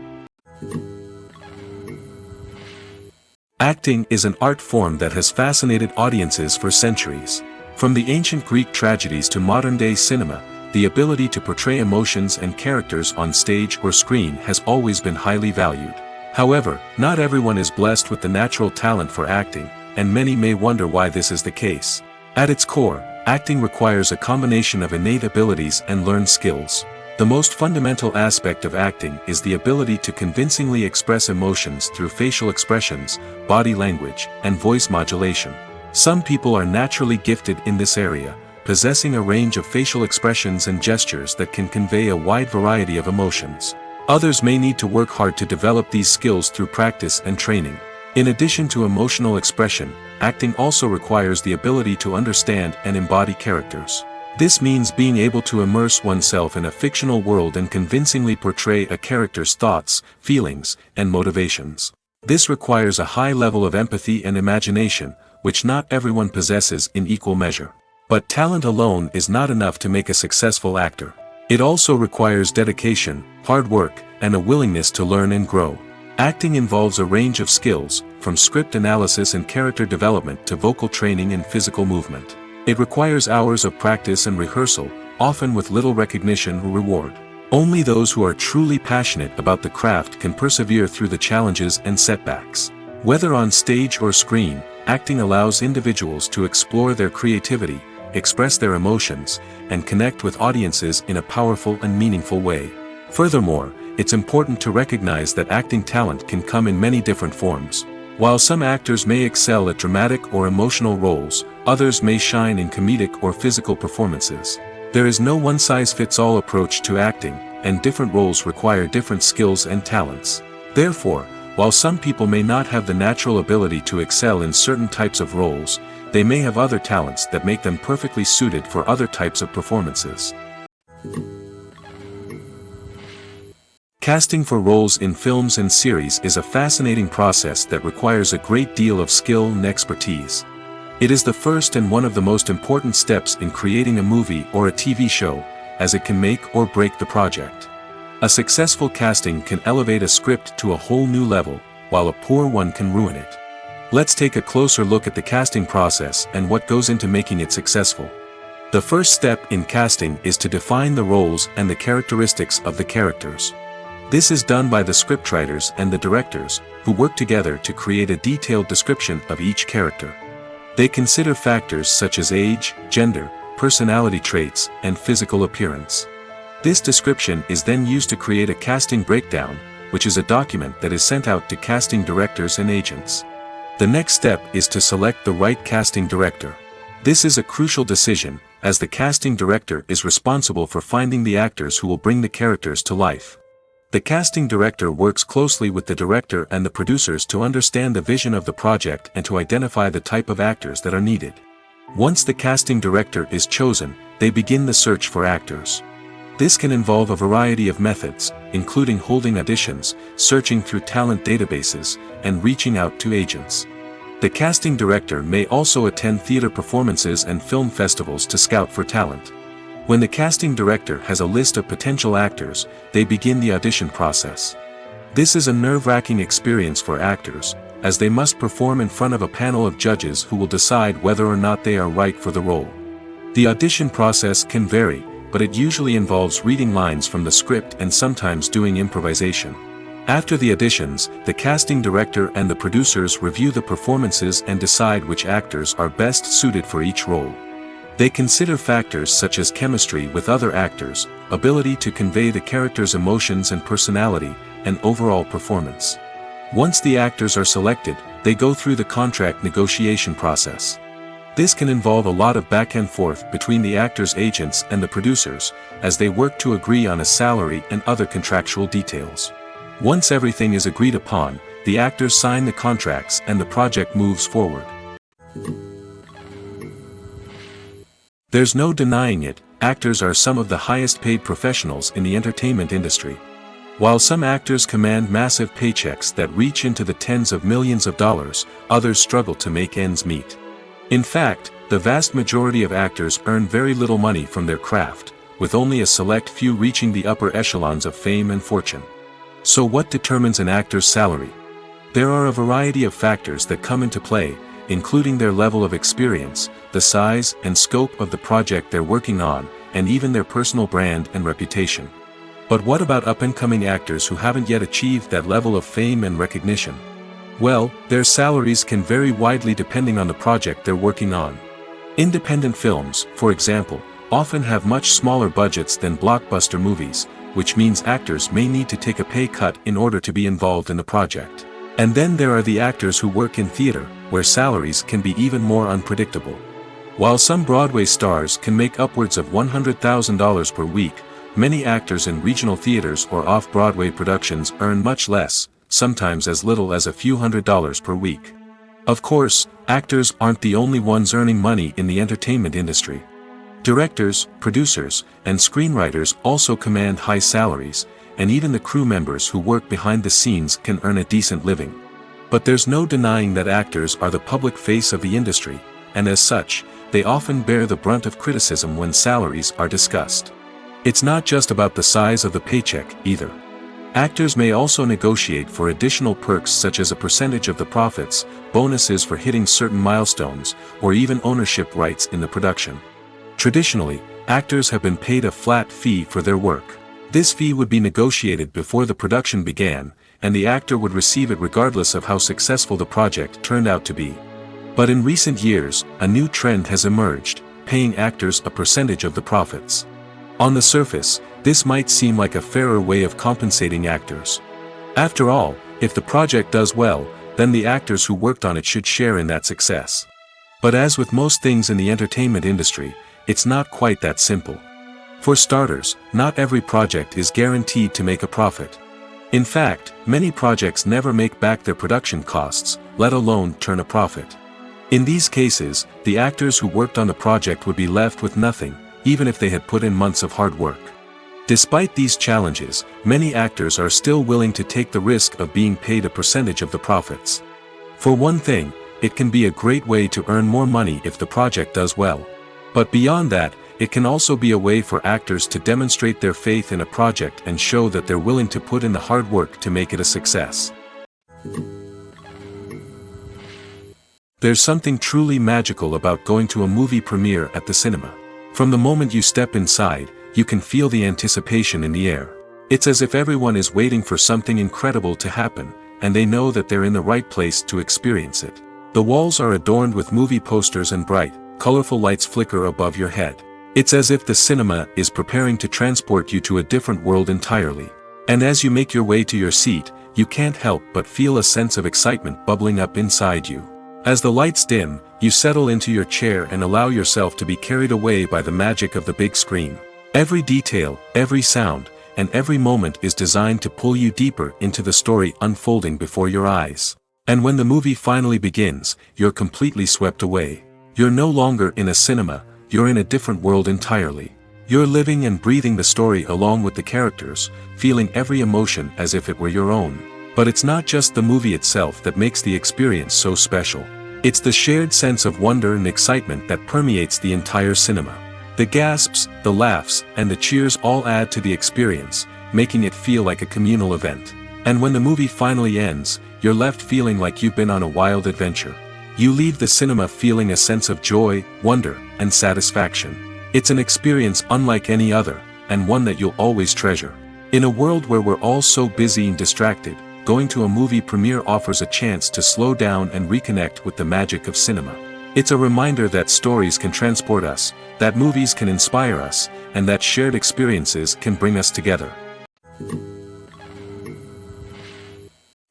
B: Acting is an art form that has fascinated audiences for centuries. From the ancient Greek tragedies to modern-day cinema, the ability to portray emotions and characters on stage or screen has always been highly valued. However, not everyone is blessed with the natural talent for acting, and many may wonder why this is the case. At its core, acting requires a combination of innate abilities and learned skills. The most fundamental aspect of acting is the ability to convincingly express emotions through facial expressions, body language, and voice modulation. Some people are naturally gifted in this area, possessing a range of facial expressions and gestures that can convey a wide variety of emotions. Others may need to work hard to develop these skills through practice and training. In addition to emotional expression, acting also requires the ability to understand and embody characters. This means being able to immerse oneself in a fictional world and convincingly portray a character's thoughts, feelings, and motivations. This requires a high level of empathy and imagination, which not everyone possesses in equal measure. But talent alone is not enough to make a successful actor. It also requires dedication, hard work, and a willingness to learn and grow. Acting involves a range of skills, from script analysis and character development to vocal training and physical movement. It requires hours of practice and rehearsal, often with little recognition or reward. Only those who are truly passionate about the craft can persevere through the challenges and setbacks. Whether on stage or screen, acting allows individuals to explore their creativity, express their emotions, and connect with audiences in a powerful and meaningful way. Furthermore, it's important to recognize that acting talent can come in many different forms. While some actors may excel at dramatic or emotional roles, others may shine in comedic or physical performances. There is no one-size-fits-all approach to acting, and different roles require different skills and talents. Therefore, while some people may not have the natural ability to excel in certain types of roles, they may have other talents that make them perfectly suited for other types of performances. Casting for roles in films and series is a fascinating process that requires a great deal of skill and expertise. It is the first and one of the most important steps in creating a movie or a TV show, as it can make or break the project. A successful casting can elevate a script to a whole new level, while a poor one can ruin it. Let's take a closer look at the casting process and what goes into making it successful. The first step in casting is to define the roles and the characteristics of the characters. This is done by the scriptwriters and the directors, who work together to create a detailed description of each character. They consider factors such as age, gender, personality traits, and physical appearance. This description is then used to create a casting breakdown, which is a document that is sent out to casting directors and agents. The next step is to select the right casting director. This is a crucial decision, as the casting director is responsible for finding the actors who will bring the characters to life. The casting director works closely with the director and the producers to understand the vision of the project and to identify the type of actors that are needed. Once the casting director is chosen, they begin the search for actors. This can involve a variety of methods, including holding auditions, searching through talent databases, and reaching out to agents. The casting director may also attend theater performances and film festivals to scout for talent. When the casting director has a list of potential actors, they begin the audition process. This is a nerve-wracking experience for actors, as they must perform in front of a panel of judges who will decide whether or not they are right for the role. The audition process can vary, but it usually involves reading lines from the script and sometimes doing improvisation. After the auditions, the casting director and the producers review the performances and decide which actors are best suited for each role. They consider factors such as chemistry with other actors, ability to convey the character's emotions and personality, and overall performance. Once the actors are selected, they go through the contract negotiation process. This can involve a lot of back and forth between the actors' agents and the producers, as they work to agree on a salary and other contractual details. Once everything is agreed upon, the actors sign the contracts and the project moves forward. There's no denying it, actors are some of the highest paid professionals in the entertainment industry. While some actors command massive paychecks that reach into the tens of millions of dollars, others struggle to make ends meet. In fact, the vast majority of actors earn very little money from their craft, with only a select few reaching the upper echelons of fame and fortune. So what determines an actor's salary? There are a variety of factors that come into play, including their level of experience, the size and scope of the project they're working on, and even their personal brand and reputation. But what about up-and-coming actors who haven't yet achieved that level of fame and recognition? Well, their salaries can vary widely depending on the project they're working on. Independent films, for example, often have much smaller budgets than blockbuster movies, which means actors may need to take a pay cut in order to be involved in the project. And then there are the actors who work in theater, where salaries can be even more unpredictable. While some Broadway stars can make upwards of $100,000 per week, many actors in regional theaters or off-Broadway productions earn much less, sometimes as little as a few $100s per week. Of course, actors aren't the only ones earning money in the entertainment industry. Directors, producers, and screenwriters also command high salaries, and even the crew members who work behind the scenes can earn a decent living. But there's no denying that actors are the public face of the industry, and as such, they often bear the brunt of criticism when salaries are discussed. It's not just about the size of the paycheck, either. Actors may also negotiate for additional perks such as a percentage of the profits, bonuses for hitting certain milestones, or even ownership rights in the production. Traditionally, actors have been paid a flat fee for their work. This fee would be negotiated before the production began, and the actor would receive it regardless of how successful the project turned out to be. But in recent years, a new trend has emerged, paying actors a percentage of the profits. On the surface, this might seem like a fairer way of compensating actors. After all, if the project does well, then the actors who worked on it should share in that success. But as with most things in the entertainment industry, it's not quite that simple. For starters, not every project is guaranteed to make a profit. In fact, many projects never make back their production costs, let alone turn a profit. In these cases, the actors who worked on the project would be left with nothing, even if they had put in months of hard work. Despite these challenges, many actors are still willing to take the risk of being paid a percentage of the profits. For one thing, it can be a great way to earn more money if the project does well. But beyond that, it can also be a way for actors to demonstrate their faith in a project and show that they're willing to put in the hard work to make it a success. There's something truly magical about going to a movie premiere at the cinema. From the moment you step inside, you can feel the anticipation in the air. It's as if everyone is waiting for something incredible to happen, and they know that they're in the right place to experience it. The walls are adorned with movie posters and bright, colorful lights flicker above your head. It's as if the cinema is preparing to transport you to a different world entirely. And as you make your way to your seat, you can't help but feel a sense of excitement bubbling up inside you. As the lights dim, you settle into your chair and allow yourself to be carried away by the magic of the big screen. Every detail, every sound, and every moment is designed to pull you deeper into the story unfolding before your eyes. And when the movie finally begins, you're completely swept away. You're no longer in a cinema, you're in a different world entirely. You're living and breathing the story along with the characters, feeling every emotion as if it were your own. But it's not just the movie itself that makes the experience so special. It's the shared sense of wonder and excitement that permeates the entire cinema. The gasps, the laughs, and the cheers all add to the experience, making it feel like a communal event. And when the movie finally ends, you're left feeling like you've been on a wild adventure. You leave the cinema feeling a sense of joy, wonder, and satisfaction. It's an experience unlike any other, and one that you'll always treasure. In a world where we're all so busy and distracted, going to a movie premiere offers a chance to slow down and reconnect with the magic of cinema. It's a reminder that stories can transport us, that movies can inspire us, and that shared experiences can bring us together.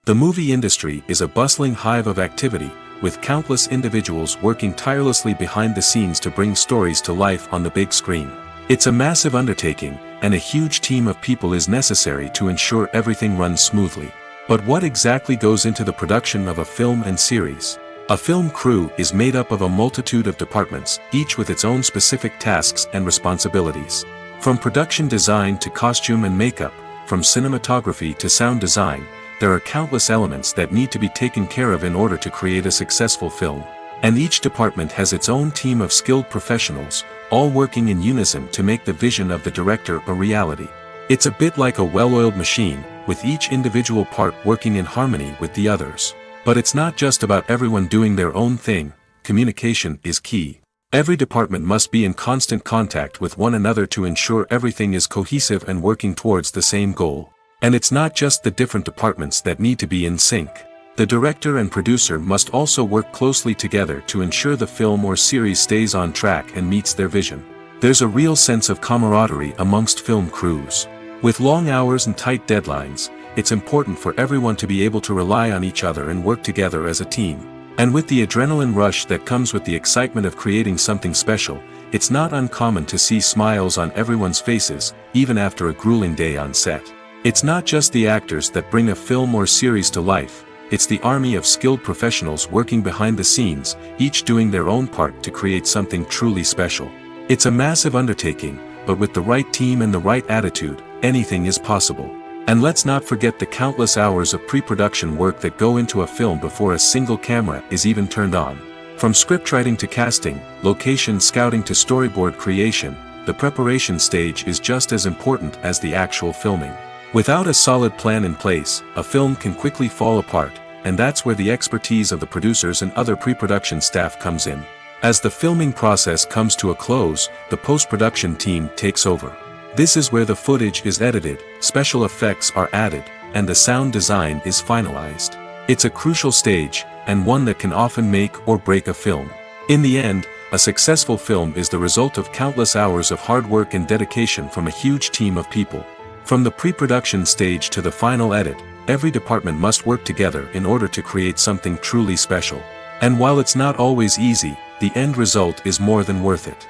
B: The movie industry is a bustling hive of activity, with countless individuals working tirelessly behind the scenes to bring stories to life on the big screen. It's a massive undertaking, and a huge team of people is necessary to ensure everything runs smoothly. But what exactly goes into the production of a film and series? A film crew is made up of a multitude of departments, each with its own specific tasks and responsibilities. From production design to costume and makeup, from cinematography to sound design, there are countless elements that need to be taken care of in order to create a successful film. And each department has its own team of skilled professionals, all working in unison to make the vision of the director a reality. It's a bit like a well-oiled machine, with each individual part working in harmony with the others. But it's not just about everyone doing their own thing. Communication is key. Every department must be in constant contact with one another to ensure everything is cohesive and working towards the same goal. And it's not just the different departments that need to be in sync. The director and producer must also work closely together to ensure the film or series stays on track and meets their vision. There's a real sense of camaraderie amongst film crews. With long hours and tight deadlines, it's important for everyone to be able to rely on each other and work together as a team. And with the adrenaline rush that comes with the excitement of creating something special, it's not uncommon to see smiles on everyone's faces, even after a grueling day on set. It's not just the actors that bring a film or series to life, it's the army of skilled professionals working behind the scenes, each doing their own part to create something truly special. It's a massive undertaking, but with the right team and the right attitude, anything is possible. And let's not forget the countless hours of pre-production work that go into a film before a single camera is even turned on. From scriptwriting to casting, location scouting to storyboard creation, the preparation stage is just as important as the actual filming. Without a solid plan in place, a film can quickly fall apart, and that's where the expertise of the producers and other pre-production staff comes in. As the filming process comes to a close, the post-production team takes over. This is where the footage is edited, special effects are added, and the sound design is finalized. It's a crucial stage, and one that can often make or break a film. In the end, a successful film is the result of countless hours of hard work and dedication from a huge team of people. From the pre-production stage to the final edit, every department must work together in order to create something truly special. And while it's not always easy, the end result is more than worth it.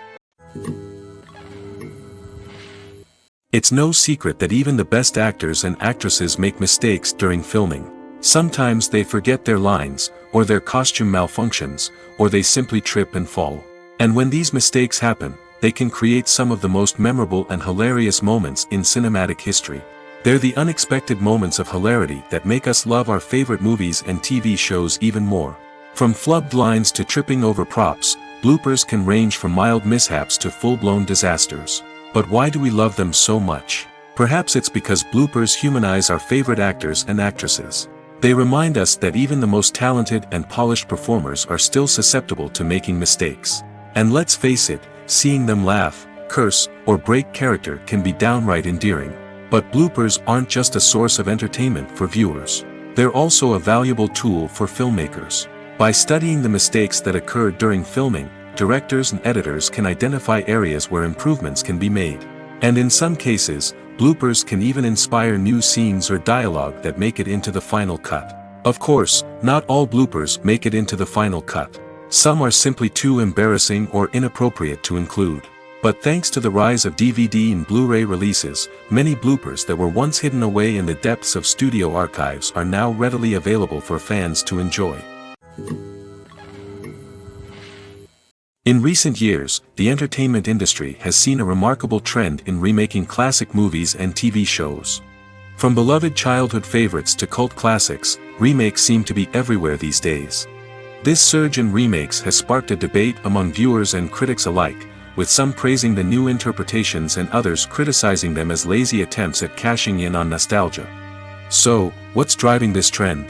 B: It's no secret that even the best actors and actresses make mistakes during filming. Sometimes they forget their lines, or their costume malfunctions, or they simply trip and fall. And when these mistakes happen, they can create some of the most memorable and hilarious moments in cinematic history. They're the unexpected moments of hilarity that make us love our favorite movies and TV shows even more. From flubbed lines to tripping over props, bloopers can range from mild mishaps to full-blown disasters. But why do we love them so much? Perhaps it's because bloopers humanize our favorite actors and actresses. They remind us that even the most talented and polished performers are still susceptible to making mistakes. And let's face it, seeing them laugh, curse, or break character can be downright endearing. But bloopers aren't just a source of entertainment for viewers. They're also a valuable tool for filmmakers. By studying the mistakes that occurred during filming, directors and editors can identify areas where improvements can be made. And in some cases, bloopers can even inspire new scenes or dialogue that make it into the final cut. Of course, not all bloopers make it into the final cut. Some are simply too embarrassing or inappropriate to include. But thanks to the rise of DVD and Blu-ray releases, many bloopers that were once hidden away in the depths of studio archives are now readily available for fans to enjoy. In recent years, the entertainment industry has seen a remarkable trend in remaking classic movies and TV shows. From beloved childhood favorites to cult classics, remakes seem to be everywhere these days. This surge in remakes has sparked a debate among viewers and critics alike, with some praising the new interpretations and others criticizing them as lazy attempts at cashing in on nostalgia. So, what's driving this trend?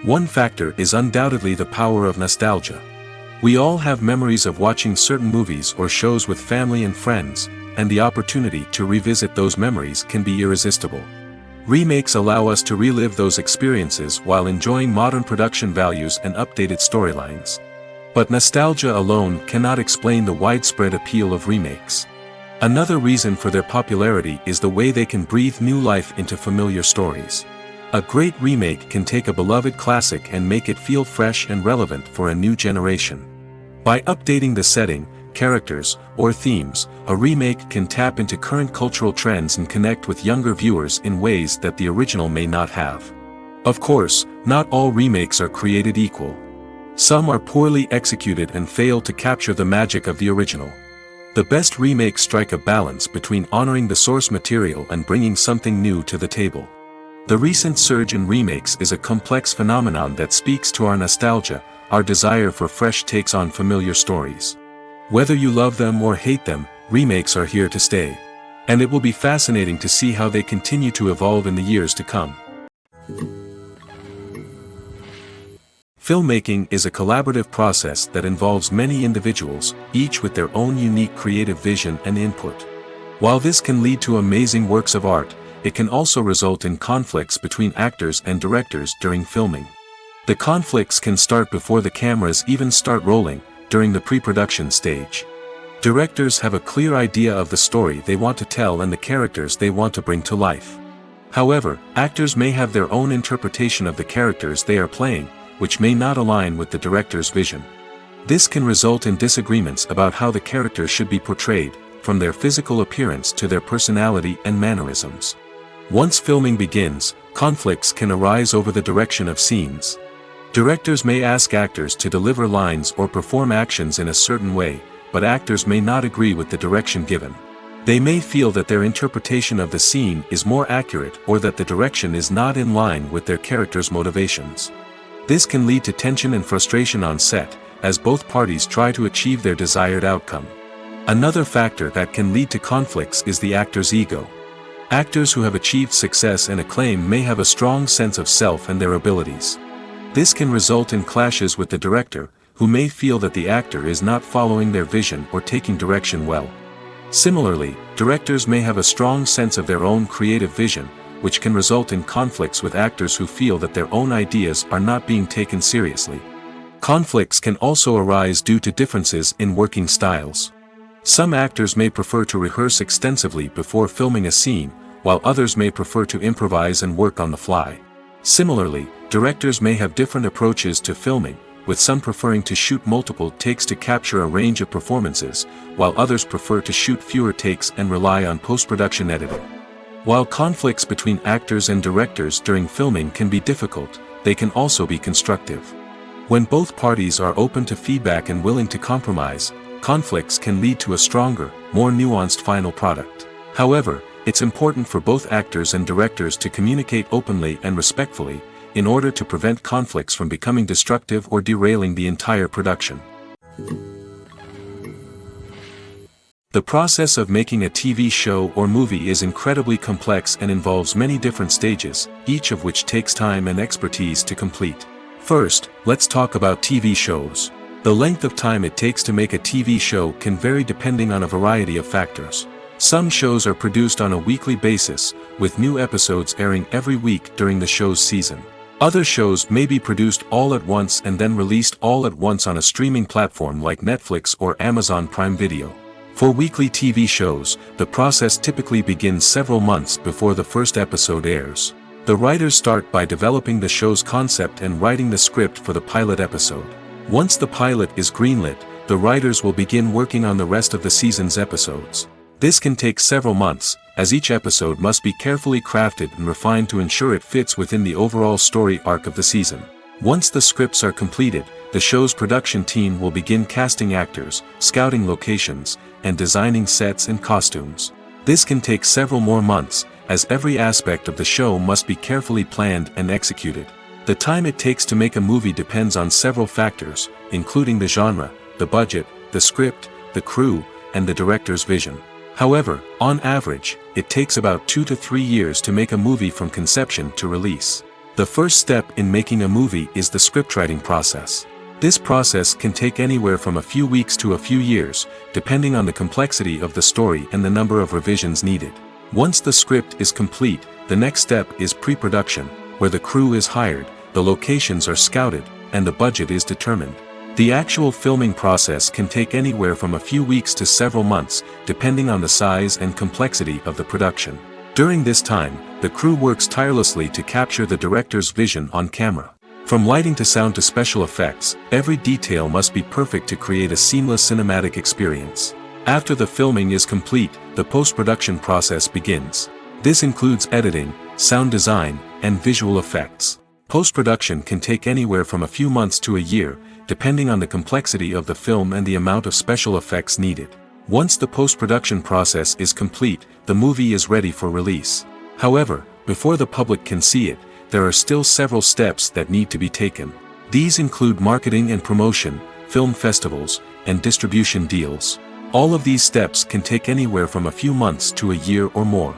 B: One factor is undoubtedly the power of nostalgia. We all have memories of watching certain movies or shows with family and friends, and the opportunity to revisit those memories can be irresistible. Remakes allow us to relive those experiences while enjoying modern production values and updated storylines. But nostalgia alone cannot explain the widespread appeal of remakes. Another reason for their popularity is the way they can breathe new life into familiar stories. A great remake can take a beloved classic and make it feel fresh and relevant for a new generation. By updating the setting, characters, or themes, a remake can tap into current cultural trends and connect with younger viewers in ways that the original may not have. Of course, not all remakes are created equal. Some are poorly executed and fail to capture the magic of the original. The best remakes strike a balance between honoring the source material and bringing something new to the table. The recent surge in remakes is a complex phenomenon that speaks to our nostalgia, our desire for fresh takes on familiar stories. Whether you love them or hate them, remakes are here to stay. And it will be fascinating to see how they continue to evolve in the years to come. Filmmaking is a collaborative process that involves many individuals, each with their own unique creative vision and input. While this can lead to amazing works of art, it can also result in conflicts between actors and directors during filming. The conflicts can start before the cameras even start rolling, during the pre-production stage. Directors have a clear idea of the story they want to tell and the characters they want to bring to life. However, actors may have their own interpretation of the characters they are playing, which may not align with the director's vision. This can result in disagreements about how the characters should be portrayed, from their physical appearance to their personality and mannerisms. Once filming begins, conflicts can arise over the direction of scenes. Directors may ask actors to deliver lines or perform actions in a certain way, but actors may not agree with the direction given. They may feel that their interpretation of the scene is more accurate or that the direction is not in line with their character's motivations. This can lead to tension and frustration on set, as both parties try to achieve their desired outcome. Another factor that can lead to conflicts is the actor's ego. Actors who have achieved success and acclaim may have a strong sense of self and their abilities. This can result in clashes with the director, who may feel that the actor is not following their vision or taking direction well. Similarly, directors may have a strong sense of their own creative vision, which can result in conflicts with actors who feel that their own ideas are not being taken seriously. Conflicts can also arise due to differences in working styles. Some actors may prefer to rehearse extensively before filming a scene, while others may prefer to improvise and work on the fly. Similarly, directors may have different approaches to filming, with some preferring to shoot multiple takes to capture a range of performances, while others prefer to shoot fewer takes and rely on post-production editing. While conflicts between actors and directors during filming can be difficult, they can also be constructive. When both parties are open to feedback and willing to compromise, conflicts can lead to a stronger, more nuanced final product. However, it's important for both actors and directors to communicate openly and respectfully, in order to prevent conflicts from becoming destructive or derailing the entire production. The process of making a TV show or movie is incredibly complex and involves many different stages, each of which takes time and expertise to complete. First, let's talk about TV shows. The length of time it takes to make a TV show can vary depending on a variety of factors. Some shows are produced on a weekly basis, with new episodes airing every week during the show's season. Other shows may be produced all at once and then released all at once on a streaming platform like Netflix or Amazon Prime Video. For weekly TV shows, the process typically begins several months before the first episode airs. The writers start by developing the show's concept and writing the script for the pilot episode. Once the pilot is greenlit, the writers will begin working on the rest of the season's episodes. This can take several months, as each episode must be carefully crafted and refined to ensure it fits within the overall story arc of the season. Once the scripts are completed, the show's production team will begin casting actors, scouting locations, and designing sets and costumes. This can take several more months, as every aspect of the show must be carefully planned and executed. The time it takes to make a movie depends on several factors, including the genre, the budget, the script, the crew, and the director's vision. However, on average, it takes about 2 to 3 years to make a movie from conception to release. The first step in making a movie is the scriptwriting process. This process can take anywhere from a few weeks to a few years, depending on the complexity of the story and the number of revisions needed. Once the script is complete, the next step is pre-production, where the crew is hired, the locations are scouted, and the budget is determined. The actual filming process can take anywhere from a few weeks to several months, depending on the size and complexity of the production. During this time, the crew works tirelessly to capture the director's vision on camera. From lighting to sound to special effects, every detail must be perfect to create a seamless cinematic experience. After the filming is complete, the post-production process begins. This includes editing, sound design, and visual effects. Post-production can take anywhere from a few months to a year, depending on the complexity of the film and the amount of special effects needed. Once the post-production process is complete, the movie is ready for release. However, before the public can see it, there are still several steps that need to be taken. These include marketing and promotion, film festivals, and distribution deals. All of these steps can take anywhere from a few months to a year or more.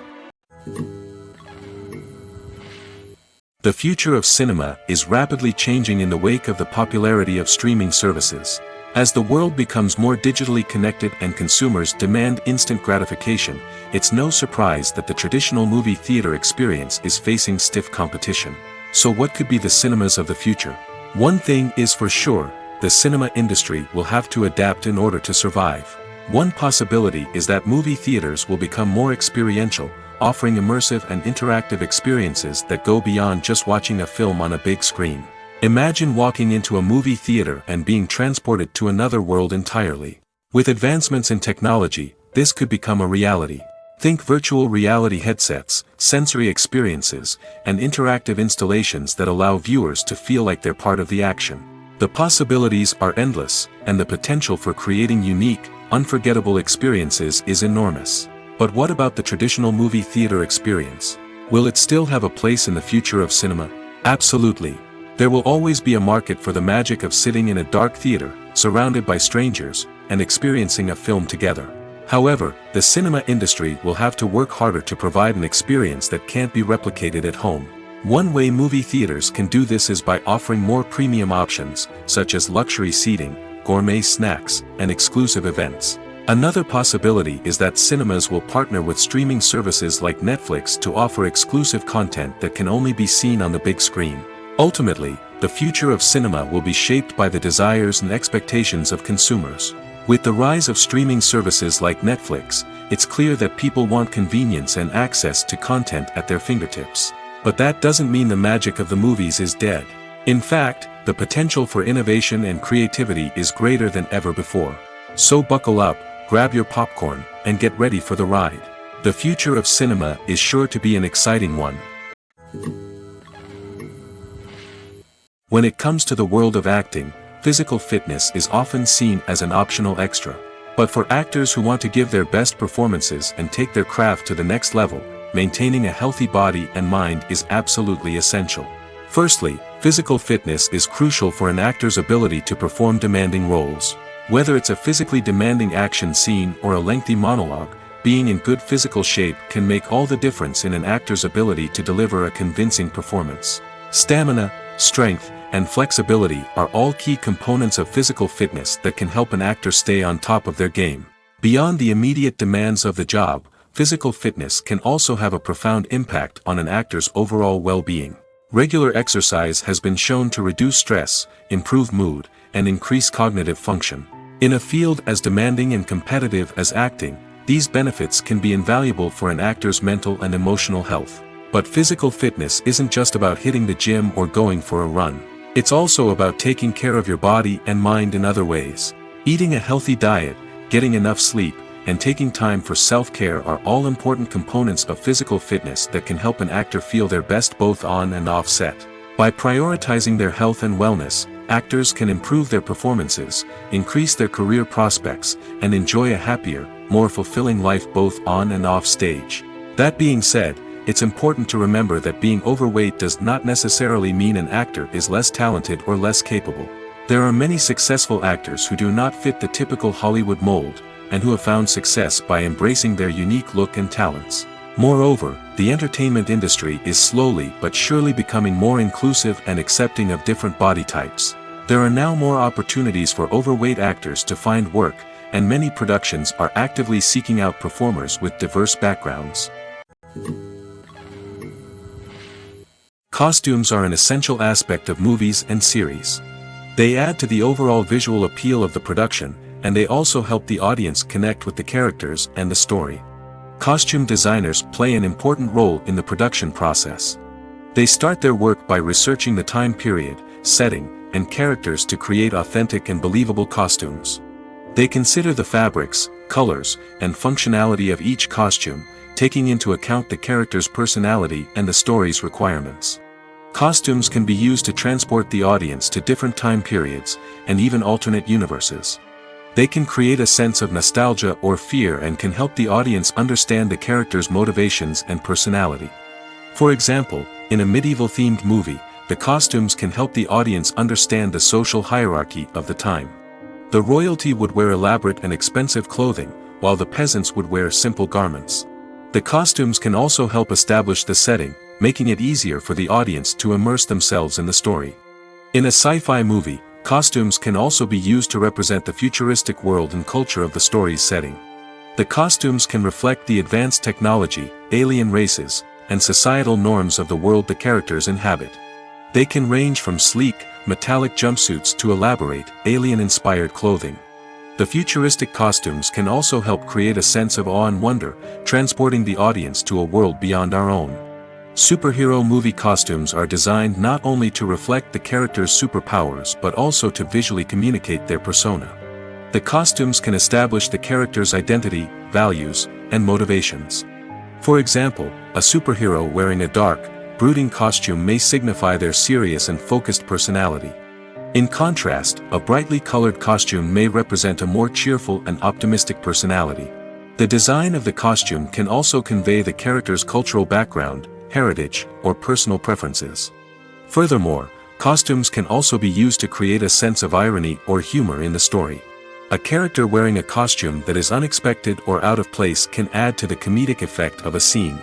B: The future of cinema is rapidly changing in the wake of the popularity of streaming services. As the world becomes more digitally connected and consumers demand instant gratification, it's no surprise that the traditional movie theater experience is facing stiff competition. So what could be the cinemas of the future? One thing is for sure, the cinema industry will have to adapt in order to survive. One possibility is that movie theaters will become more experiential, offering immersive and interactive experiences that go beyond just watching a film on a big screen. Imagine walking into a movie theater and being transported to another world entirely. With advancements in technology, this could become a reality. Think virtual reality headsets, sensory experiences, and interactive installations that allow viewers to feel like they're part of the action. The possibilities are endless, and the potential for creating unique, unforgettable experiences is enormous. But what about the traditional movie theater experience? Will it still have a place in the future of cinema? Absolutely. There will always be a market for the magic of sitting in a dark theater, surrounded by strangers, and experiencing a film together. However, the cinema industry will have to work harder to provide an experience that can't be replicated at home. One way movie theaters can do this is by offering more premium options, such as luxury seating, gourmet snacks, and exclusive events. Another possibility is that cinemas will partner with streaming services like Netflix to offer exclusive content that can only be seen on the big screen. Ultimately, the future of cinema will be shaped by the desires and expectations of consumers. With the rise of streaming services like Netflix, it's clear that people want convenience and access to content at their fingertips. But that doesn't mean the magic of the movies is dead. In fact, the potential for innovation and creativity is greater than ever before. So buckle up, grab your popcorn, and get ready for the ride. The future of cinema is sure to be an exciting one. When it comes to the world of acting, physical fitness is often seen as an optional extra. But for actors who want to give their best performances and take their craft to the next level, maintaining a healthy body and mind is absolutely essential. Firstly, physical fitness is crucial for an actor's ability to perform demanding roles. Whether it's a physically demanding action scene or a lengthy monologue, being in good physical shape can make all the difference in an actor's ability to deliver a convincing performance. Stamina, strength, and flexibility are all key components of physical fitness that can help an actor stay on top of their game. Beyond the immediate demands of the job, physical fitness can also have a profound impact on an actor's overall well-being. Regular exercise has been shown to reduce stress, improve mood, and increase cognitive function. In a field as demanding and competitive as acting, these benefits can be invaluable for an actor's mental and emotional health. But physical fitness isn't just about hitting the gym or going for a run. It's also about taking care of your body and mind in other ways. Eating a healthy diet, getting enough sleep, and taking time for self-care are all important components of physical fitness that can help an actor feel their best both on and off set. By prioritizing their health and wellness, actors can improve their performances, increase their career prospects, and enjoy a happier, more fulfilling life both on and off stage. That being said, it's important to remember that being overweight does not necessarily mean an actor is less talented or less capable. There are many successful actors who do not fit the typical Hollywood mold, and who have found success by embracing their unique look and talents. Moreover, the entertainment industry is slowly but surely becoming more inclusive and accepting of different body types. There are now more opportunities for overweight actors to find work, and many productions are actively seeking out performers with diverse backgrounds. Costumes are an essential aspect of movies and series. They add to the overall visual appeal of the production, and they also help the audience connect with the characters and the story. Costume designers play an important role in the production process. They start their work by researching the time period, setting, and characters to create authentic and believable costumes. They consider the fabrics, colors, and functionality of each costume, taking into account the character's personality and the story's requirements. Costumes can be used to transport the audience to different time periods, and even alternate universes. They can create a sense of nostalgia or fear and can help the audience understand the character's motivations and personality. For example, in a medieval-themed movie, the costumes can help the audience understand the social hierarchy of the time. The royalty would wear elaborate and expensive clothing, while the peasants would wear simple garments. The costumes can also help establish the setting, making it easier for the audience to immerse themselves in the story. In a sci-fi movie, costumes can also be used to represent the futuristic world and culture of the story's setting. The costumes can reflect the advanced technology, alien races, and societal norms of the world the characters inhabit. They can range from sleek, metallic jumpsuits to elaborate, alien-inspired clothing. The futuristic costumes can also help create a sense of awe and wonder, transporting the audience to a world beyond our own. Superhero movie costumes are designed not only to reflect the character's superpowers but also to visually communicate their persona. The costumes can establish the character's identity, values, and motivations. For example, a superhero wearing a dark, brooding costume may signify their serious and focused personality. In contrast, a brightly colored costume may represent a more cheerful and optimistic personality. The design of the costume can also convey the character's cultural background, heritage, or personal preferences. Furthermore, costumes can also be used to create a sense of irony or humor in the story. A character wearing a costume that is unexpected or out of place can add to the comedic effect of a scene.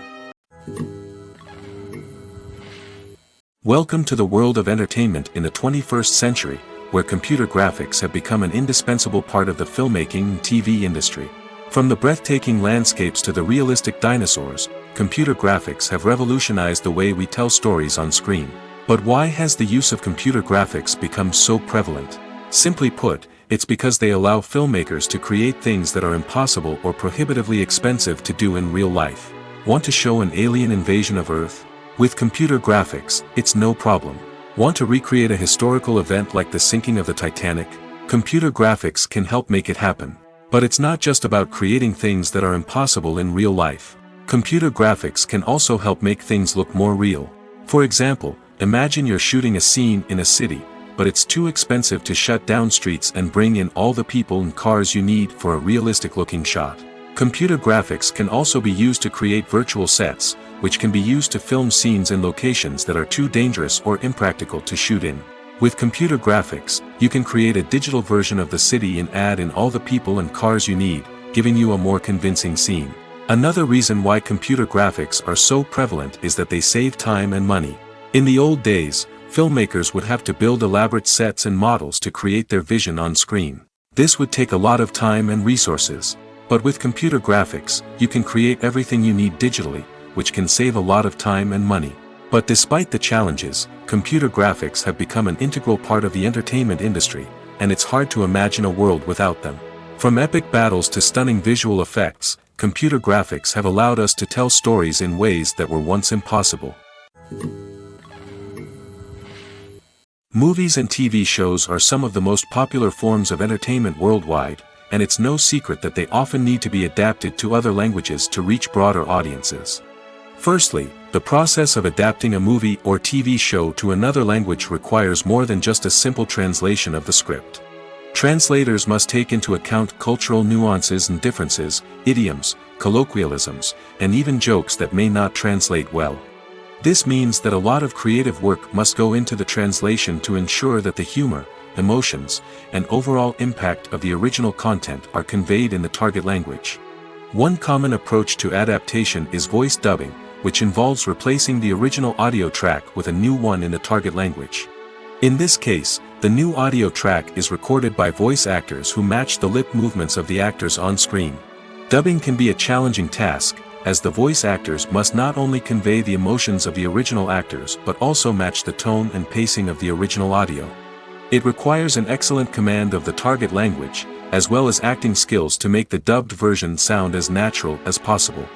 B: Welcome to the world of entertainment in the 21st century, where computer graphics have become an indispensable part of the filmmaking and TV industry. From the breathtaking landscapes to the realistic dinosaurs, computer graphics have revolutionized the way we tell stories on screen. But why has the use of computer graphics become so prevalent? Simply put, it's because they allow filmmakers to create things that are impossible or prohibitively expensive to do in real life. Want to show an alien invasion of Earth? With computer graphics, it's no problem. Want to recreate a historical event like the sinking of the Titanic? Computer graphics can help make it happen. But it's not just about creating things that are impossible in real life. Computer graphics can also help make things look more real. For example, imagine you're shooting a scene in a city, but it's too expensive to shut down streets and bring in all the people and cars you need for a realistic-looking shot. Computer graphics can also be used to create virtual sets, which can be used to film scenes in locations that are too dangerous or impractical to shoot in. With computer graphics, you can create a digital version of the city and add in all the people and cars you need, giving you a more convincing scene. Another reason why computer graphics are so prevalent is that they save time and money. In the old days, filmmakers would have to build elaborate sets and models to create their vision on screen. This would take a lot of time and resources. But with computer graphics, you can create everything you need digitally, which can save a lot of time and money. But despite the challenges, computer graphics have become an integral part of the entertainment industry, and it's hard to imagine a world without them. From epic battles to stunning visual effects, computer graphics have allowed us to tell stories in ways that were once impossible. Movies and TV shows are some of the most popular forms of entertainment worldwide, and it's no secret that they often need to be adapted to other languages to reach broader audiences. Firstly, the process of adapting a movie or TV show to another language requires more than just a simple translation of the script. Translators must take into account cultural nuances and differences, idioms, colloquialisms, and even jokes that may not translate well. This means that a lot of creative work must go into the translation to ensure that the humor, emotions, and overall impact of the original content are conveyed in the target language. One common approach to adaptation is voice dubbing, which involves replacing the original audio track with a new one in the target language. In this case, the new audio track is recorded by voice actors who match the lip movements of the actors on screen. Dubbing can be a challenging task, as the voice actors must not only convey the emotions of the original actors but also match the tone and pacing of the original audio. It requires an excellent command of the target language, as well as acting skills to make the dubbed version sound as natural as possible.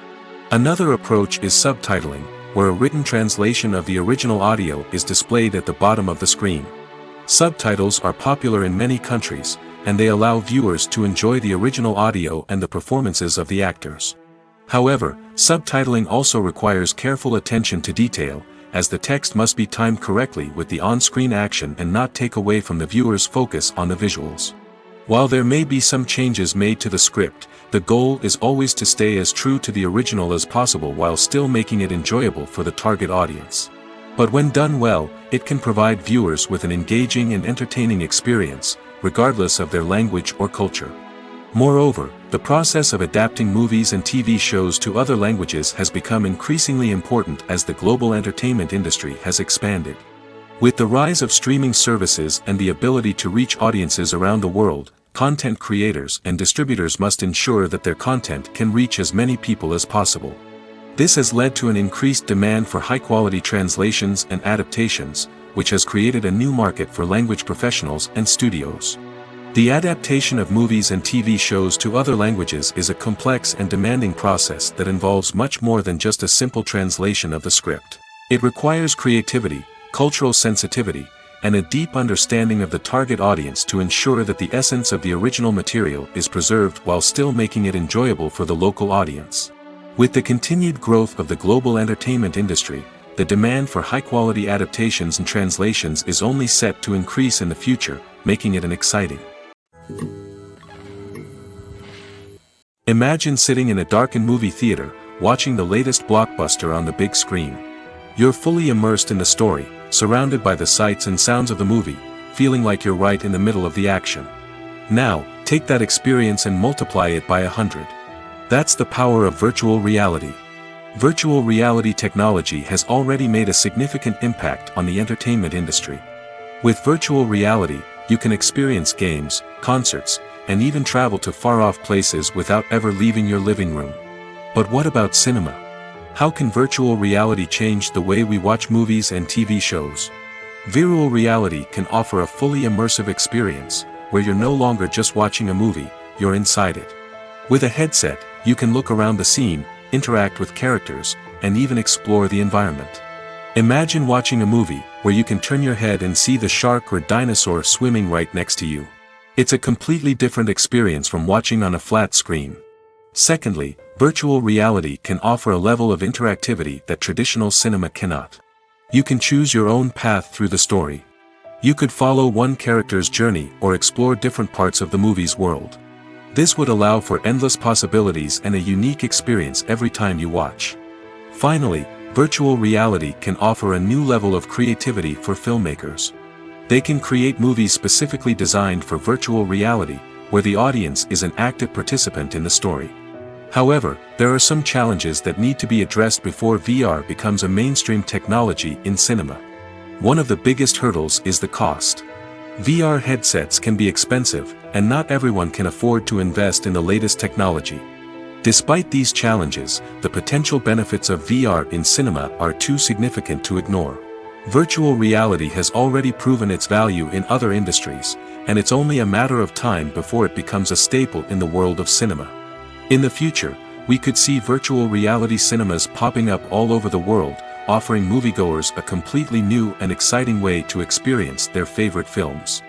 B: Another approach is subtitling, where a written translation of the original audio is displayed at the bottom of the screen. Subtitles are popular in many countries, and they allow viewers to enjoy the original audio and the performances of the actors. However, subtitling also requires careful attention to detail, as the text must be timed correctly with the on-screen action and not take away from the viewer's focus on the visuals. While there may be some changes made to the script, the goal is always to stay as true to the original as possible while still making it enjoyable for the target audience. But when done well, it can provide viewers with an engaging and entertaining experience, regardless of their language or culture. Moreover, the process of adapting movies and TV shows to other languages has become increasingly important as the global entertainment industry has expanded. With the rise of streaming services and the ability to reach audiences around the world, content creators and distributors must ensure that their content can reach as many people as possible. This has led to an increased demand for high-quality translations and adaptations, which has created a new market for language professionals and studios. The adaptation of movies and TV shows to other languages is a complex and demanding process that involves much more than just a simple translation of the script. It requires creativity, cultural sensitivity, and a deep understanding of the target audience to ensure that the essence of the original material is preserved while still making it enjoyable for the local audience. With the continued growth of the global entertainment industry, the demand for high-quality adaptations and translations is only set to increase in the future, making it an exciting. Imagine sitting in a darkened movie theater, watching the latest blockbuster on the big screen. You're fully immersed in the story, surrounded by the sights and sounds of the movie, feeling like you're right in the middle of the action. Now, take that experience and multiply it by 100. That's the power of virtual reality. Virtual reality technology has already made a significant impact on the entertainment industry. With virtual reality, you can experience games, concerts, and even travel to far-off places without ever leaving your living room. But what about cinema? How can virtual reality change the way we watch movies and TV shows? Virtual reality can offer a fully immersive experience, where you're no longer just watching a movie, you're inside it. With a headset, you can look around the scene, interact with characters, and even explore the environment. Imagine watching a movie, where you can turn your head and see the shark or dinosaur swimming right next to you. It's a completely different experience from watching on a flat screen. Secondly, virtual reality can offer a level of interactivity that traditional cinema cannot. You can choose your own path through the story. You could follow one character's journey or explore different parts of the movie's world. This would allow for endless possibilities and a unique experience every time you watch. Finally, virtual reality can offer a new level of creativity for filmmakers. They can create movies specifically designed for virtual reality, where the audience is an active participant in the story. However, there are some challenges that need to be addressed before VR becomes a mainstream technology in cinema. One of the biggest hurdles is the cost. VR headsets can be expensive, and not everyone can afford to invest in the latest technology. Despite these challenges, the potential benefits of VR in cinema are too significant to ignore. Virtual reality has already proven its value in other industries, and it's only a matter of time before it becomes a staple in the world of cinema. In the future, we could see virtual reality cinemas popping up all over the world, offering moviegoers a completely new and exciting way to experience their favorite films.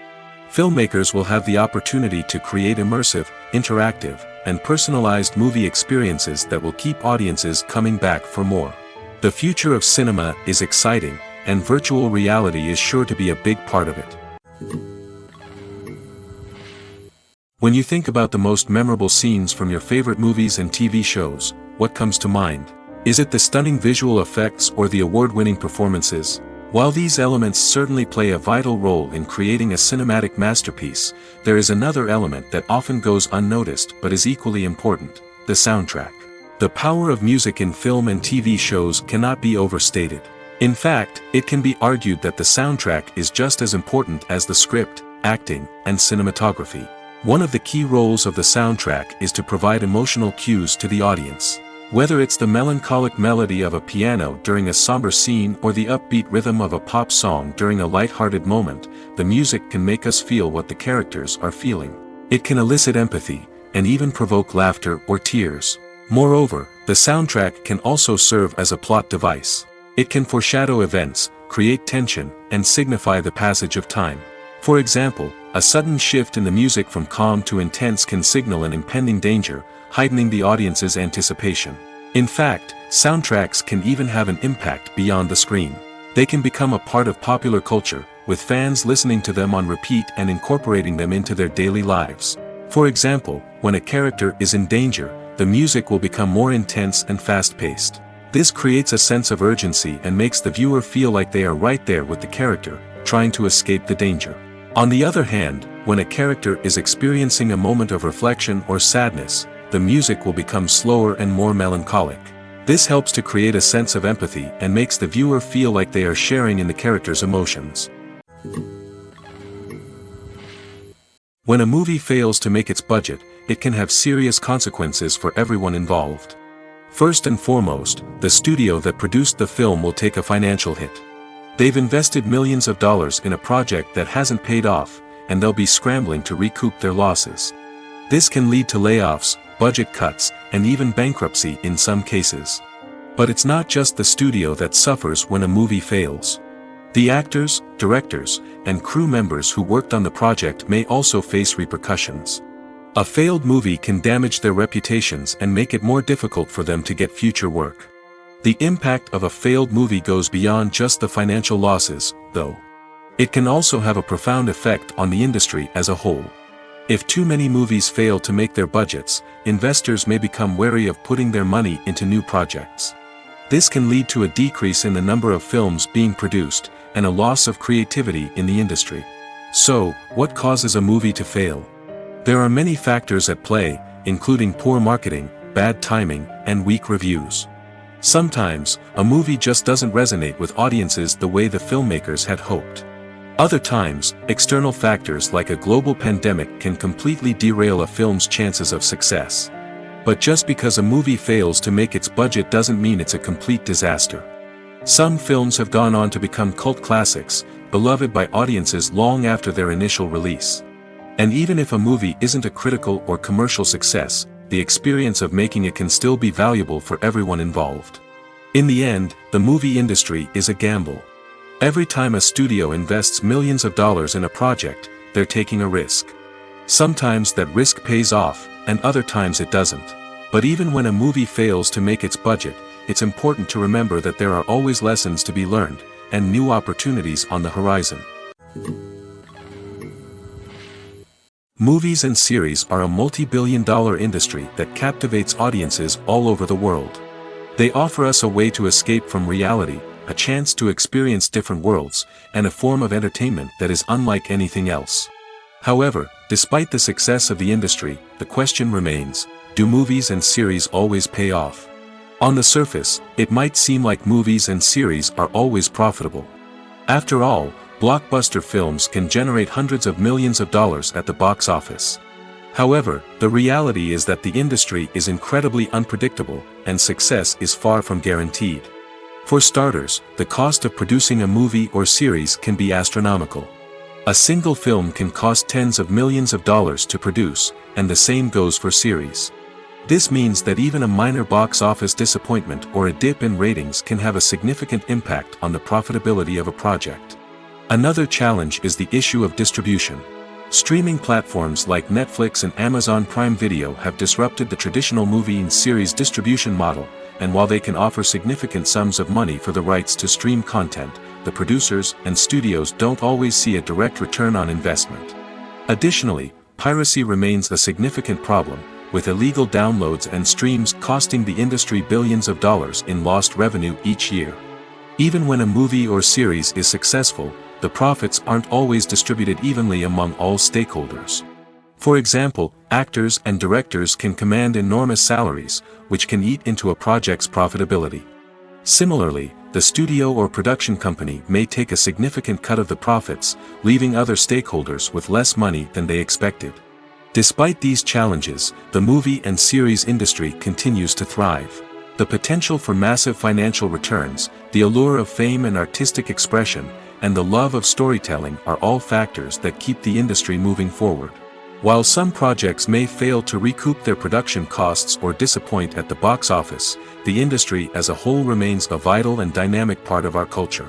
B: Filmmakers will have the opportunity to create immersive, interactive, and personalized movie experiences that will keep audiences coming back for more. The future of cinema is exciting, and virtual reality is sure to be a big part of it. When you think about the most memorable scenes from your favorite movies and TV shows, what comes to mind? Is it the stunning visual effects or the award-winning performances? While these elements certainly play a vital role in creating a cinematic masterpiece, there is another element that often goes unnoticed but is equally important: the soundtrack. The power of music in film and TV shows cannot be overstated. In fact, it can be argued that the soundtrack is just as important as the script, acting, and cinematography. One of the key roles of the soundtrack is to provide emotional cues to the audience. Whether it's the melancholic melody of a piano during a somber scene or the upbeat rhythm of a pop song during a light-hearted moment, the music can make us feel what the characters are feeling. It can elicit empathy, and even provoke laughter or tears. Moreover, the soundtrack can also serve as a plot device. It can foreshadow events, create tension, and signify the passage of time. For example, a sudden shift in the music from calm to intense can signal an impending danger, heightening the audience's anticipation. In fact, soundtracks can even have an impact beyond the screen. They can become a part of popular culture, with fans listening to them on repeat and incorporating them into their daily lives. For example, when a character is in danger, the music will become more intense and fast-paced. This creates a sense of urgency and makes the viewer feel like they are right there with the character, trying to escape the danger. On the other hand, when a character is experiencing a moment of reflection or sadness, the music will become slower and more melancholic. This helps to create a sense of empathy and makes the viewer feel like they are sharing in the character's emotions. When a movie fails to make its budget, it can have serious consequences for everyone involved. First and foremost, the studio that produced the film will take a financial hit. They've invested millions of dollars in a project that hasn't paid off, and they'll be scrambling to recoup their losses. This can lead to layoffs, budget cuts, and even bankruptcy in some cases. But it's not just the studio that suffers when a movie fails. The actors, directors, and crew members who worked on the project may also face repercussions. A failed movie can damage their reputations and make it more difficult for them to get future work. The impact of a failed movie goes beyond just the financial losses, though. It can also have a profound effect on the industry as a whole. If too many movies fail to make their budgets, investors may become wary of putting their money into new projects. This can lead to a decrease in the number of films being produced, and a loss of creativity in the industry. So, what causes a movie to fail? There are many factors at play, including poor marketing, bad timing, and weak reviews. Sometimes, a movie just doesn't resonate with audiences the way the filmmakers had hoped. Other times, external factors like a global pandemic can completely derail a film's chances of success. But just because a movie fails to make its budget doesn't mean it's a complete disaster. Some films have gone on to become cult classics, beloved by audiences long after their initial release. And even if a movie isn't a critical or commercial success, the experience of making it can still be valuable for everyone involved. In the end, the movie industry is a gamble. Every time a studio invests millions of dollars in a project, they're taking a risk. Sometimes that risk pays off, and other times it doesn't. But even when a movie fails to make its budget, it's important to remember that there are always lessons to be learned, and new opportunities on the horizon. Movies and series are a multi-billion-dollar industry that captivates audiences all over the world. They offer us a way to escape from reality, a chance to experience different worlds, and a form of entertainment that is unlike anything else. However, despite the success of the industry, the question remains, do movies and series always pay off? On the surface, it might seem like movies and series are always profitable. After all, blockbuster films can generate hundreds of millions of dollars at the box office. However, the reality is that the industry is incredibly unpredictable, and success is far from guaranteed. For starters, the cost of producing a movie or series can be astronomical. A single film can cost tens of millions of dollars to produce, and the same goes for series. This means that even a minor box office disappointment or a dip in ratings can have a significant impact on the profitability of a project. Another challenge is the issue of distribution. Streaming platforms like Netflix and Amazon Prime Video have disrupted the traditional movie and series distribution model, and while they can offer significant sums of money for the rights to stream content, the producers and studios don't always see a direct return on investment. Additionally, piracy remains a significant problem, with illegal downloads and streams costing the industry billions of dollars in lost revenue each year. Even when a movie or series is successful, the profits aren't always distributed evenly among all stakeholders. For example, actors and directors can command enormous salaries, which can eat into a project's profitability. Similarly, the studio or production company may take a significant cut of the profits, leaving other stakeholders with less money than they expected. Despite these challenges, the movie and series industry continues to thrive. The potential for massive financial returns, the allure of fame and artistic expression, and the love of storytelling are all factors that keep the industry moving forward. While some projects may fail to recoup their production costs or disappoint at the box office, the industry as a whole remains a vital and dynamic part of our culture.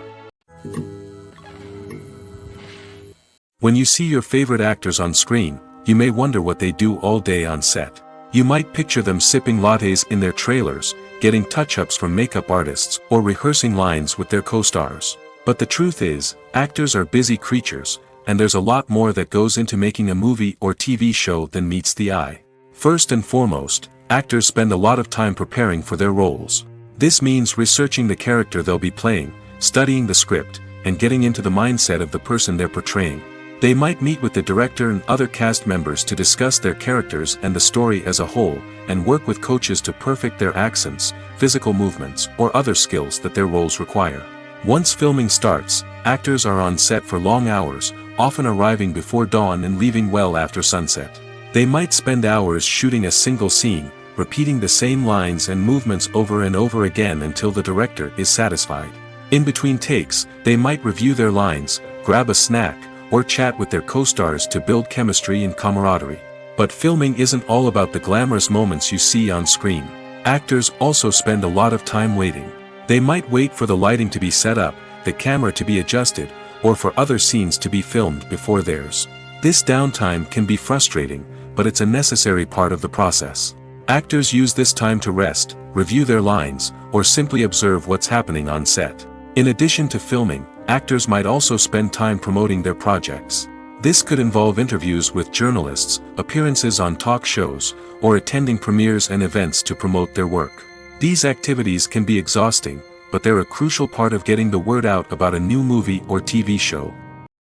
B: When you see your favorite actors on screen, you may wonder what they do all day on set. You might picture them sipping lattes in their trailers, getting touch-ups from makeup artists, or rehearsing lines with their co-stars. But the truth is, actors are busy creatures, and there's a lot more that goes into making a movie or TV show than meets the eye. First and foremost, actors spend a lot of time preparing for their roles. This means researching the character they'll be playing, studying the script, and getting into the mindset of the person they're portraying. They might meet with the director and other cast members to discuss their characters and the story as a whole, and work with coaches to perfect their accents, physical movements, or other skills that their roles require. Once filming starts, actors are on set for long hours, often arriving before dawn and leaving well after sunset. They might spend hours shooting a single scene, repeating the same lines and movements over and over again until the director is satisfied. In between takes, they might review their lines, grab a snack, or chat with their co-stars to build chemistry and camaraderie. But filming isn't all about the glamorous moments you see on screen. Actors also spend a lot of time waiting. They might wait for the lighting to be set up, the camera to be adjusted, or for other scenes to be filmed before theirs. This downtime can be frustrating, but it's a necessary part of the process. Actors use this time to rest, review their lines, or simply observe what's happening on set. In addition to filming, actors might also spend time promoting their projects. This could involve interviews with journalists, appearances on talk shows, or attending premieres and events to promote their work. These activities can be exhausting, but they're a crucial part of getting the word out about a new movie or TV show.